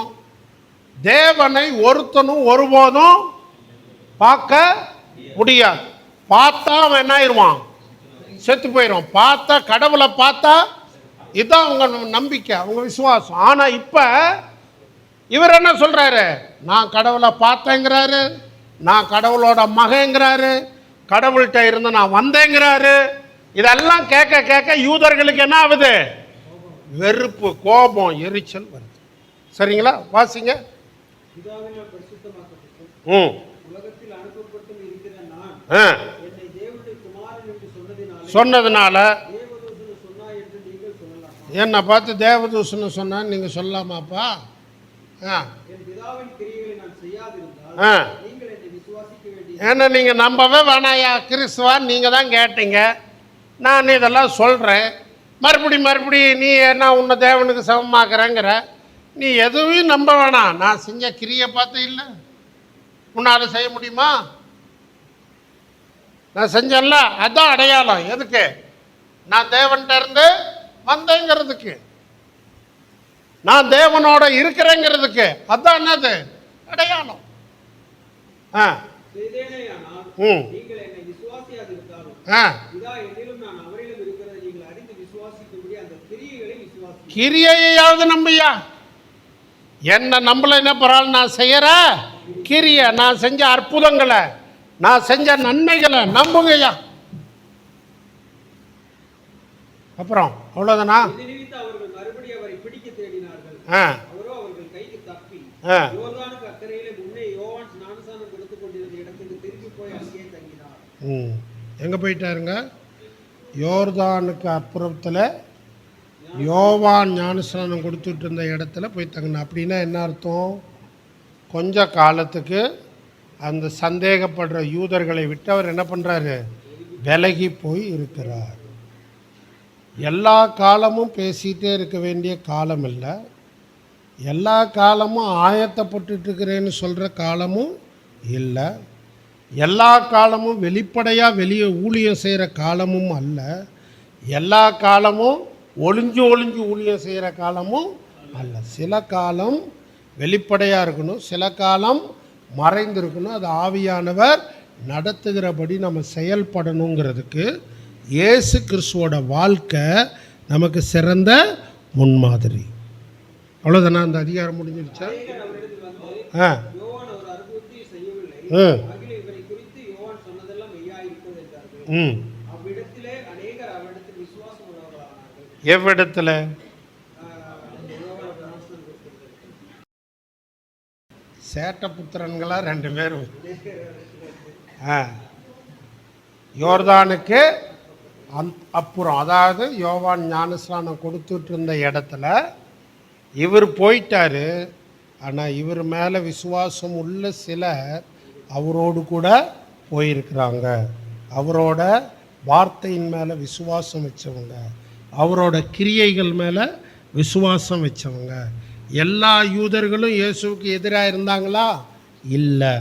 தேவனை ஒருத்தனும் ஒருபோதும் பார்க்க முடியாது. பார்த்தா அவன் என்ன ஆயிடுவான்? செத்து போயிடுவான். பார்த்தா கடவுளை பார்த்தா இதுதான் அவங்க நம்பிக்கை, அவங்க விசுவாசம். ஆனால் இப்போ இவர் என்ன சொல்கிறாரு? நான் கடவுளை பார்த்தேங்கிறாரு, நான் கடவுளோட மகங்கிறாரு, கடவுள்கிட்ட இருந்து நான் வந்தேங்கிறாரு. இதெல்லாம் கேட்க கேட்க யூதர்களுக்கு என்ன ஆகுது? வெறுப்பு, கோபம், எரிச்சல் வருது. சரிங்களா? வாசிங்க. சொன்னதுனால என்னை பார்த்து தேவதூஷணம் சொன்ன நீங்கள் சொல்லலாமாப்பா? ஏன்னா நீங்கள் நம்பவே வேணாயா கிறிஸ்துவான் நீங்கள் தான் கேட்டீங்க, நான் இதெல்லாம் சொல்கிறேன். மறுபடியும் நீ என்ன உன்னை தேவனுக்கு சமமாக்குறேங்கிற. நீ எதுவும் நம்ப வேணாம். நான் செஞ்ச கிரியை பார்த்து இல்லை, உன்னால் செய்ய முடியுமா? நான் செஞ்சேன்ல, அதுதான் அடையாளம். எதுக்கு? நான் தேவன்கிட்ட இருந்து வந்தேங்கிறதுக்கு, நான் தேவனோட இருக்கிறேங்கிறதுக்கு. அதுதான் என்னது? அடையாளம். கிரியையாவது நம்பியா? என்ன நம்பல என்ன பரவாயில்ல, நான் செய்யற கிரிய, நான் செஞ்ச அற்புதங்களை, நான் செஞ்ச நன்மைகளை நம்புங்கய்யா. அப்புறம் அவ்வளவுதானா? எங்க போயிட்டாருங்க? யோர்தானுக்கு அப்புறத்தில் யோவான் ஞானஸ்நானம் கொடுத்துட்டு இருந்த இடத்துல போய் தங்கின. அப்படின்னா என்ன அர்த்தம்? கொஞ்ச காலத்துக்கு அந்த சந்தேகப்படுற யூதர்களை விட்டு அவர் என்ன பண்ணுறாரு? விலகி போய் இருக்கிறார். எல்லா காலமும் பேசிகிட்டே இருக்க வேண்டிய காலம் இல்லை, எல்லா காலமும் ஆயத்தப்பட்டு இருக்கிறேன்னு சொல்கிற காலமும் இல்லை, எல்லா காலமும் வெளிப்படையாக வெளியே ஊழியம் செய்கிற காலமும் அல்ல, எல்லா காலமும் ஒளிஞ்சு ஊழியம் செய்கிற காலமும் அல்ல. சில காலம் வெளிப்படையாக இருக்கணும், சில காலம் மறைந்திருக்கணும். அது ஆவியானவர் நடத்துகிறபடி நம்ம செயல்படணுங்கிறதுக்கு இயேசு கிறிஸ்துவோட வாழ்க்கை நமக்கு சிறந்த முன்மாதிரி. அவ்வளோதானா? அந்த அதிகாரம் முடிஞ்சிருச்சா? எவ்விடத்தில்? சேட்ட புத்திரன்களா 2 பேரும் யோர்தானுக்கு அப்புறம், அதாவது யோவான் ஞானஸ்நானம் கொடுத்துட்டு இருந்த இடத்துல இவர் போயிட்டாரு. ஆனால் இவர் மேலே விசுவாசம் உள்ள சிலர் அவரோடு கூட போயிருக்கிறாங்க. அவரோட வார்த்தையின் மேலே விசுவாசம் வச்சவங்க, அவரோட கிரியைகள் மேலே விசுவாசம் வச்சவங்க. எல்லா யூதர்களும் இயேசுவுக்கு எதிராக இருந்தாங்களா? இல்லை.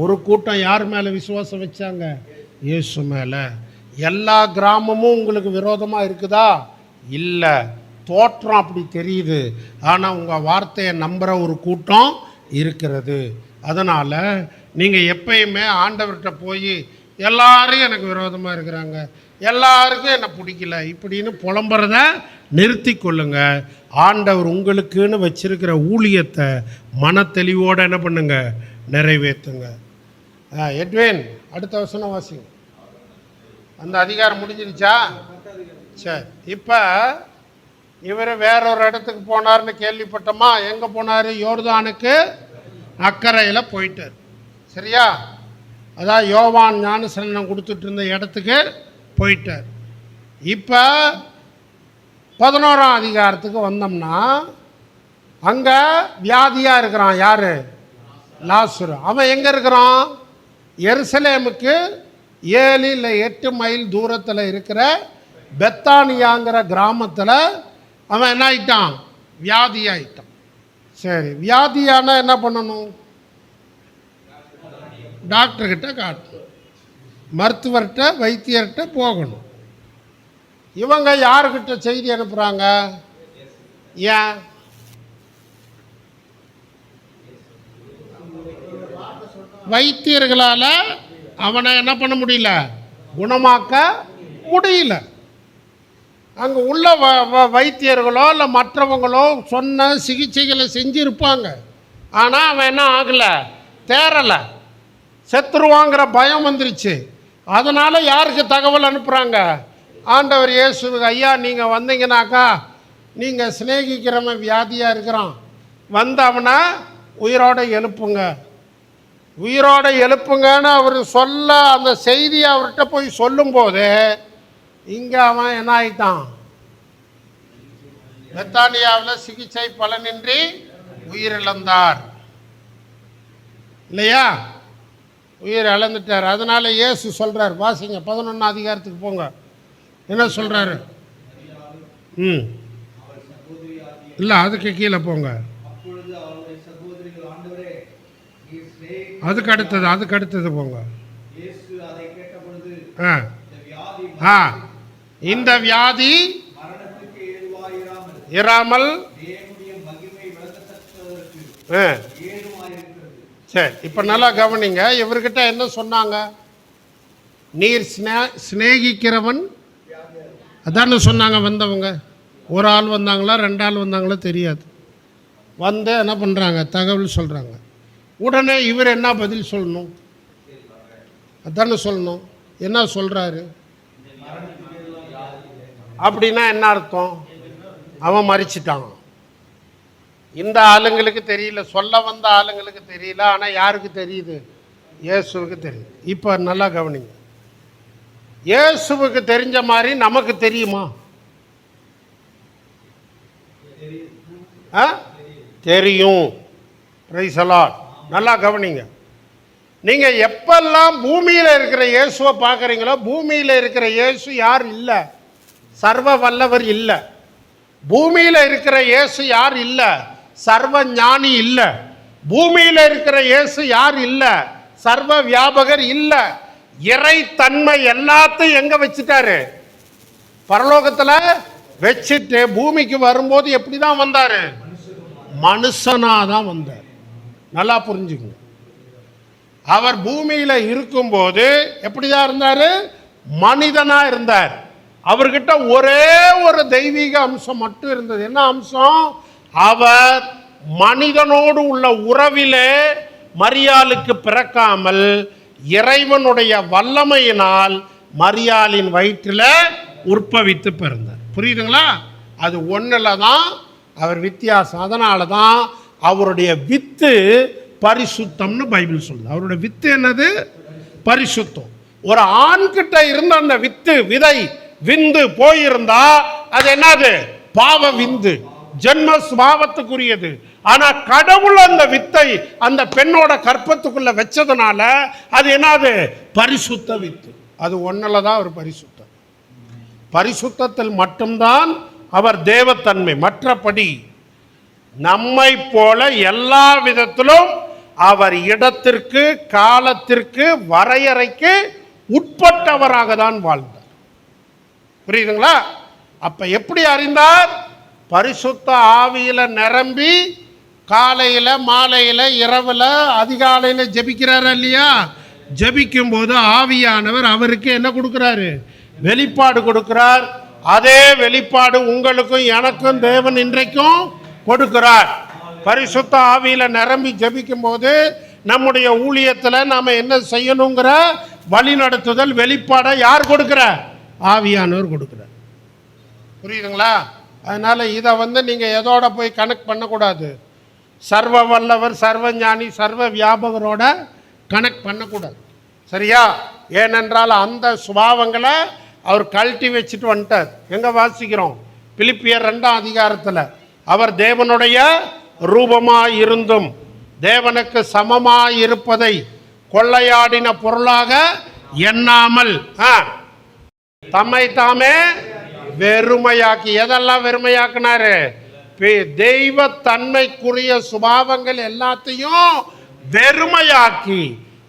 ஒரு கூட்டம் யார் மேலே விசுவாசம் வச்சாங்க? இயேசு மேலே. எல்லா கிராமமும் உங்களுக்கு விரோதமாக இருக்குதா? இல்லை. தோற்றம் அப்படி தெரியுது, ஆனால் உங்கள் வார்த்தையை நம்புகிற ஒரு கூட்டம் இருக்கிறது. அதனால் நீங்கள் எப்பயுமே ஆண்டவர்கிட்ட போய் எல்லாரும் எனக்கு விரோதமாக இருக்கிறாங்க, எல்லாருக்கும் என்னை பிடிக்கல இப்படின்னு புலம்புறத நிறுத்தி கொள்ளுங்க. ஆண்டவர் உங்களுக்குன்னு வச்சிருக்கிற ஊழியத்தை மன தெளிவோடு என்ன பண்ணுங்க? நிறைவேற்றுங்க. எட்வின், அடுத்த வசனம் வாசிங்க. அந்த அதிகாரம் முடிஞ்சிருச்சா? சரி. இப்போ இவர் வேறொரு இடத்துக்கு போனார்னு கேள்விப்பட்டோமா? எங்கே போனார்? யோர்தானுக்கு அக்கறையில் போயிட்டார். சரியா? அதான் யோவான் ஞானஸ்நானம் கொடுத்துட்டு இருந்த இடத்துக்கு போயிட்டார். இப்போ 11ஆம் அதிகாரத்துக்கு வந்தோம்னா அங்கே வியாதியாக இருக்கிறான். யார்? லாசரு. அவன் எங்கே இருக்கிறான்? எருசலேமுக்கு 7 இல்லை 8 மைல் தூரத்தில் இருக்கிற பெத்தானியாங்கிற கிராமத்தில் அவன் என்ன ஆயிட்டான்? வியாதி ஆயிட்டான். சரி, வியாதியானா என்ன பண்ணணும்? டாக்டர்கிட்ட காட்டணும், மருத்துவர்கிட்ட வைத்தியர்கிட்ட போகணும். இவங்க யாருக்கிட்ட செய்தி அனுப்புகிறாங்க? ஏன்? வைத்தியர்களால் அவனை என்ன பண்ண முடியல, குணமாக்க முடியல. அங்கே உள்ள வைத்தியர்களோ இல்லை மற்றவங்களோ சொன்ன சிகிச்சைகளை செஞ்சுருப்பாங்க. ஆனால் அவன் என்ன ஆகலை, தேரலை, செத்துருவாங்கிற பயம் வந்துருச்சு. அதனால் யாருக்கு தகவல் அனுப்புகிறாங்க, ஆண்டவர் இயேசுவுக்கு. ஐயா நீங்கள் வந்தீங்கன்னாக்கா, நீங்கள் சிநேகிக்கிறவன் வியாதியாக இருக்கிறான், வந்து அவனை உயிரோடு எழுப்புங்க, உயிரோடு எழுப்புங்கன்னு அவர் சொல்ல, அந்த செய்தியை அவர்கிட்ட போய் சொல்லும்போது இங்கே அவன் என்ன ஆயிட்டான், பெத்தானியாவில் சிகிச்சை பலனின்றி உயிரிழந்தார் இல்லையா, உயிர் இழந்துட்டார். அதனால் இயேசு சொல்கிறார், வாசிங்க 11 அதிகாரத்துக்கு போங்க, என்ன சொல்கிறாரு? இல்லை, அதுக்கு கீழே போங்க, அதுக்கு அடுத்தது போங்க. இந்த வியாதி இராமல். சரி, இப்போ நல்லா கவனிங்க. இவர்கிட்ட என்ன சொன்னாங்க, நீர் சிநேகிக்கிறவன் அதான சொன்னாங்க. வந்தவங்க ஒரு ஆள் வந்தாங்களா 2 ஆள் வந்தாங்களா தெரியாது, வந்து என்ன பண்ணுறாங்க, தகவல் சொல்கிறாங்க. உடனே இவர் என்ன பதில் சொல்லணும், அதானே சொல்லணும். என்ன சொல்கிறாரு அப்படின்னா என்ன அர்த்தம், அவன் மறிச்சிட்டான். இந்த ஆளுங்களுக்கு தெரியல, சொல்ல வந்த ஆளுங்களுக்கு தெரியல, ஆனால் யாருக்கு தெரியுது, இயேசுவுக்கு தெரியுது. இப்போ நல்லா கவனிங்க, இயேசுவுக்கு தெரிஞ்ச மாதிரி நமக்கு தெரியுமா? தெரியும். Praise the Lord. நல்லா கவனிங்க. நீங்கள் எப்பெல்லாம் பூமியில் இருக்கிற இயேசுவை பார்க்குறீங்களோ, பூமியில் இருக்கிற இயேசு யார் இல்லை, சர்வ வல்லவர் இல்லை. பூமியில் இருக்கிற இயேசு யார் இல்லை, சர்வ ஞானி இல்லை. பூமியில் இருக்கிற இயேசு யார் இல்லை, சர்வ வியாபகர் இல்லை. இறைத்தன்மை எல்லாத்தையும் எங்கே வச்சுட்டாரு, பரலோகத்தில் வச்சுட்டு பூமிக்கு வரும்போது எப்படி தான் வந்தார், மனுஷனாக தான் வந்தார். நல்லா புரிஞ்சுக்கங்க. அவர் பூமியில் இருக்கும்போது எப்படி தான் இருந்தார், மனிதனாக இருந்தார். அவர்கிட்ட ஒரே ஒரு தெய்வீக அம்சம் மட்டும் இருந்தது. என்ன அம்சம்? அவர் மனிதனோடு உள்ள உறவிலே மரியாளுக்கு பிறக்காமல் இறைவனுடைய வல்லமையினால் மரியாளின் வயிற்றில் உற்பவித்து பிறந்தார். புரியுதுங்களா? அது ஒன்றில் தான் அவர் வித்தியாசம். அதனால தான் அவருடைய வித்து பரிசுத்தம்னு பைபிள் சொல்லுது. அவருடைய வித்து என்னது? பரிசுத்தம். ஒரு ஆண்கிட்ட இருந்த அந்த வித்து, விதை, விந்து போயிருந்தா அது என்னது? பாவ விந்து, ஜென்ம சுபாவத்துக்குரியது. ஆனா கடவுள் அந்த வித்தை அந்த பெண்ணோட கற்பத்துக்குள்ள வச்சதுனால அது என்னது? பரிசுத்த வித்து. அது ஒன்றில் தான் அவர் பரிசுத்தம். பரிசுத்தத்தில் மட்டும்தான் அவர் தேவத்தன்மை. மற்றபடி நம்மை போல எல்லா விதத்திலும் அவர் இடத்திற்கு, காலத்திற்கு, வரையறைக்கு உட்பட்டவராக தான் வாழ்ந்தார். புரியுதுங்களா? அப்ப எப்படி அறிந்தார்? பரிசுத்த ஆவியில நிரம்பி காலையில, மாலையில, இரவுல, அதிகாலையில ஜெபிக்கிறார் இல்லையா? ஜெபிக்கும் போது ஆவியானவர் அவருக்கு என்ன கொடுக்கிறாரு? வெளிப்பாடு கொடுக்கிறார். அதே வெளிப்பாடு உங்களுக்கும் எனக்கும் தேவன் இன்றைக்கும் கொடுக்கிறார். பரிசுத்த ஆவியில நிரம்பி ஜெபிக்கும் போது நம்முடைய ஊழியத்தில் நாம என்ன செய்யணுங்கிற வழி நடத்துதல் வெளிப்பாடை யார் கொடுக்கிற? ஆவியானவர் கொடுக்கிறார். புரியுதுங்களா? அதனால இதை நீங்க எதோட போய் கனெக்ட் பண்ணக்கூடாது. சர்வ வல்லவர், சர்வ ஞானி, சர்வ வியாபகரோட கனெக்ட் பண்ணக்கூடாது. சரியா? ஏனென்றால் அந்த சுபாவங்களை அவர் கழட்டி வச்சுட்டு வந்துட்டார். எங்க வாசிக்கிறோம்? பிலிப்பியர் 2ஆம் அதிகாரத்தில் அவர் தேவனுடைய ரூபமாய் இருந்தும் தேவனுக்கு சமமாய் இருப்பதை கொள்ளையாடின பொருளாக எண்ணாமல் தம்மை தாமே வெறுமையாக்கி. எதெல்லாம் வெறுமையாக்கினாரு? தெய்வ தன்மைக்குரிய சுபாவங்கள் எல்லாத்தையும் வெறுமையாக்கி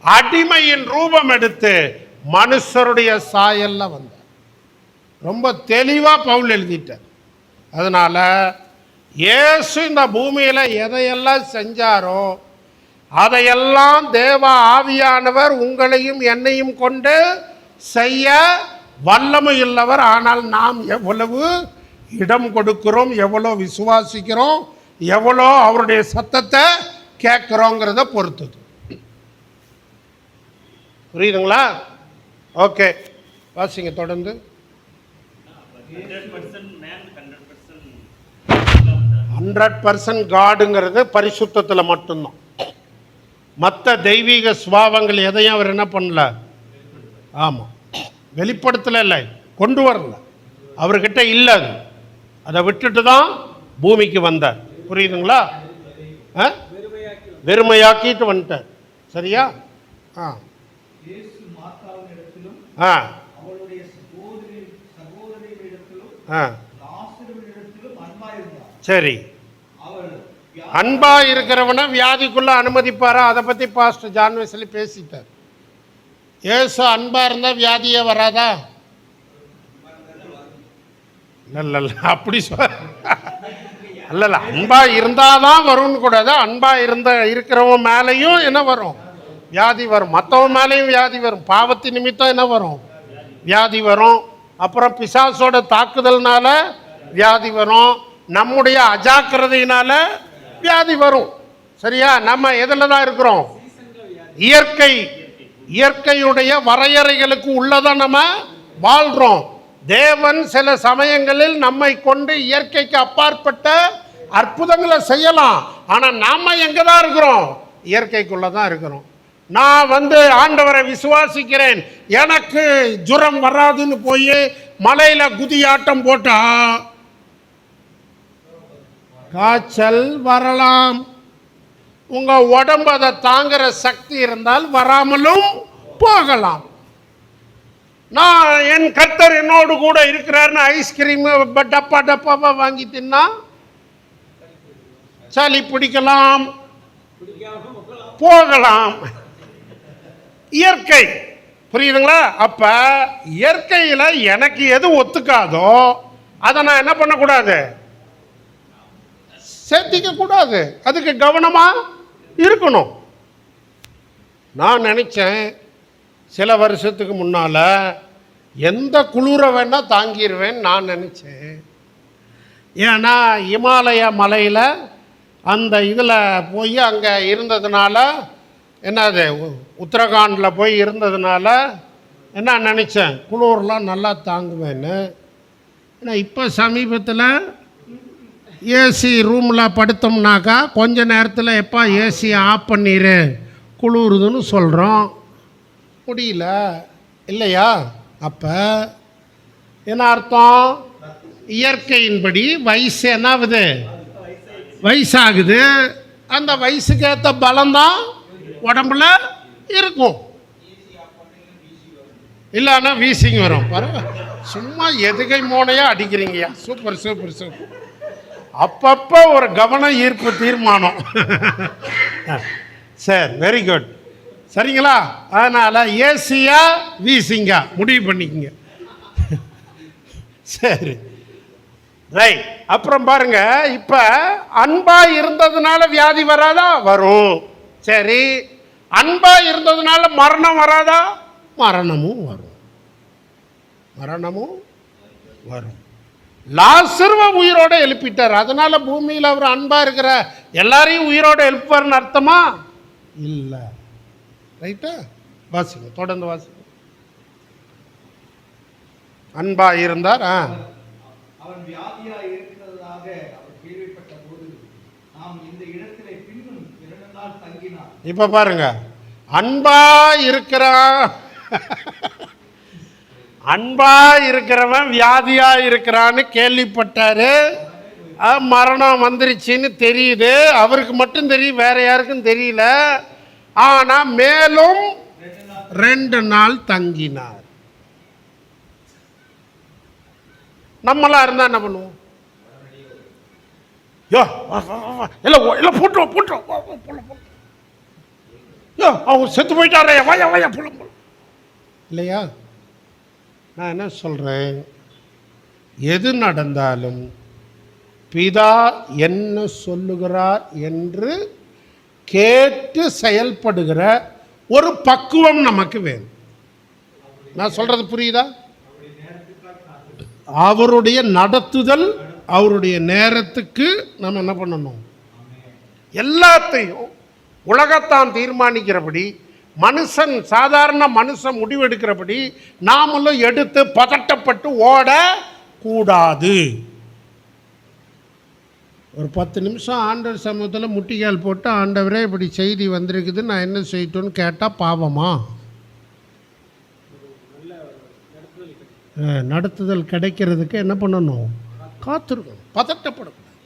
அடிமையின் ரூபம் எடுத்து மனுஷருடைய சாயல்ல வந்தார். ரொம்ப தெளிவா பவுல் எழுதிட்டார். அதனால இயேசு இந்த பூமியில எதையெல்லாம் செஞ்சாரோ அதையெல்லாம் தேவ ஆவியானவர் உங்களையும் என்னையும் கொண்டு செய்ய வல்லமையுள்ளவர். ஆனால் நாம் எவ்வளவு இடம் கொடுக்கிறோம், எவ்வளோ விசுவாசிக்கிறோம், எவ்வளோ அவருடைய சத்தத்தை கேட்குறோங்கிறத பொறுத்தது. புரியுதுங்களா? ஓகே, வாசிங்க தொடர்ந்து. 100% காடுங்கிறது பரிசுத்தத்தில் மட்டும்தான். மற்ற தெய்வீக சுபாவங்கள் எதையும் அவர் என்ன பண்ணல, ஆமாம், வெளிப்படுத்தல, இல்லை, கொண்டு வரல, அவர்கிட்ட இல்லை. அதை விட்டுட்டு தான் பூமிக்கு வந்தார். புரியுதுங்களா? வெறுமையாக்கிட்டு வந்துட்டார். சரியா? சரி, அன்பா இருக்கிறவனை வியாதிக்குள்ள அனுமதிப்பாரா? அதை பத்தி பாஸ்டர் ஜான் வெஸ்லி பேசிட்டார். ஏசு அன்பா இருந்தா வியாதியே வராதா? இல்ல, அப்படி அல்ல, அன்பா இருந்தாதான் வரும்னு கூடாது. அன்பா இருக்கிறவன் மேலையும் என்ன வரும்? வியாதி வரும். மற்றவன் மேலேயும் வியாதி வரும். பாவத்தின் நிமித்தம் என்ன வரும்? வியாதி வரும். அப்புறம் பிசாசோட தாக்குதல்னால வியாதி வரும். நம்முடைய அஜாக்கிரதையினால வியாதி வரும். சரியா? நம்ம எதில் தான் இருக்கிறோம்? இயற்கையுடைய வரையறைகளுக்கு உள்ளதான் நம்ம வாழ்றோம். தேவன் சில சமயங்களில் நம்மை கொண்டு இயற்கைக்கு அப்பாற்பட்ட அற்புதங்களை செய்யலாம். ஆனா நாம எங்க தான் இருக்கிறோம்? இயற்கைக்குள்ளதான் இருக்கிறோம். நான் ஆண்டவரை விசுவாசிக்கிறேன், எனக்கு ஜுரம் வராதுன்னு போய் மலையில குதியாட்டம் போட்டா காய்ச்சல் வரலாம். உங்க உடம்பு அதை தாங்குற சக்தி இருந்தால் வராமலும் போகலாம். நான் என் கர்த்தர் என்னோடு கூட இருக்கிறாருன்னு ஐஸ்கிரீம் டப்பாவா வாங்கி தின்னா சளி பிடிக்கலாம், போகலாம். இயற்கை, புரியுதுங்களா? அப்ப இயற்கையில எனக்கு எது ஒத்துக்காதோ அதை நான் என்ன பண்ணக்கூடாது? சேர்த்திக்க கூடாது. அதுக்கு கவனமா இருக்கணும். நான் நினைச்சேன் சில வருஷத்துக்கு முன்னால எந்த குளிரை வேணா தாங்கிடுவேன் நான் நினைச்சேன். ஏன்னா இமாலய மலையில் அந்த இதில் போய் அங்கே இருந்ததுனால, என்னது உத்தரகாண்டில் போய் இருந்ததுனால என்ன நினச்சேன், குளிர்லாம் நல்லா தாங்குவேன்னு. ஏன்னா இப்போ சமீபத்தில் ஏசி ரூமில் படுத்தோம்னாக்கா கொஞ்ச நேரத்தில் எப்போ ஏசியை ஆஃப் பண்ணிடு குளிருதுன்னு சொல்கிறோம். முடியல இல்லையா? அப்போ என்ன அர்த்தம்? இயற்கையின்படி வயசு என்னாகுது? வயசாகுது. அந்த வயசுக்கு ஏற்ற பலம்தான் உடம்புல இருக்கும். இல்லைன்னா வீசிங் வரும். பரவாயில்ல, சும்மா எதுகை மோனையா அடிக்கிறீங்கய்யா. Super super super. அப்பப்போ ஒரு கவன ஈர்ப்பு தீர்மானம். சரி, வெரி குட். சரிங்களா? அதனால் ஏசியா வீசிங்கா முடிவு பண்ணிக்கங்க. சரி, ரைட். அப்புறம் பாருங்க, இப்போ அன்பா இருந்ததுனால வியாதி வராதா? வரும். சரி, அன்பா இருந்ததுனால மரணம் வராதா? மரணமும் வரும். மரணமும் வரும். லாசருவை உயிரோட எழுப்பிட்டார். அதனால பூமியில் அவர் அன்பா இருக்கிற எல்லாரையும் உயிரோட எழுப்பார்னு அர்த்தமா? இல்லை. ரைட்டா? வாசிங்க, தொடர்ந்து வாசிங்க. அன்பா இருந்தார். அவன் வியாதியா இருக்கிறதாக அவர் கேள்விப்பட்ட போது நாம் இந்த இடத்திலே பின்னும் 2 நாள் தங்கினார். இப்ப பாருங்க, அன்பா இருக்கிறவன் வியாதியா இருக்கிறான்னு கேள்விப்பட்டாரு. மரணம் வந்துருச்சுன்னு தெரியுது. அவருக்கு மட்டும் தெரியும், வேற யாருக்கும் தெரியல. ஆனா மேலும் 2 நாள் தங்கினார். நம்மளா இருந்தா என்ன பண்ணுவோம்? அவங்க செத்து போயிட்டாரே, வாயா புலம் இல்லையா? நான் என்ன சொல்றேன், எது நடந்தாலும் பிதா என்ன சொல்லுகிறார் என்று கேட்டு செயல்படுகிற ஒரு பக்குவம் நமக்கு வேணும். நான் சொல்றது புரியுதா? அவருடைய நடத்துதல், அவருடைய நேரத்துக்கு நம்ம என்ன பண்ணணும்? எல்லாத்தையும் உலகத்தான் தீர்மானிக்கிறபடி, மனுஷன் சாதாரண மனுஷன் முடிவெடுக்கிறபடி நாமளும் எடுத்து பதட்டப்பட்டு ஓட கூடாது. ஒரு 10 நிமிஷம் ஆண்டவர் சமூகத்தில் முட்டிக்கால் போட்டு, ஆண்டவரே இப்படி செய்தி வந்திருக்குது, நான் என்ன செய்யட்டும்னு கேட்டால் பாவமா? நடத்துதல் கிடைக்கிறதுக்கு என்ன பண்ணணும்? காத்திருக்கணும், பதட்டப்படும்.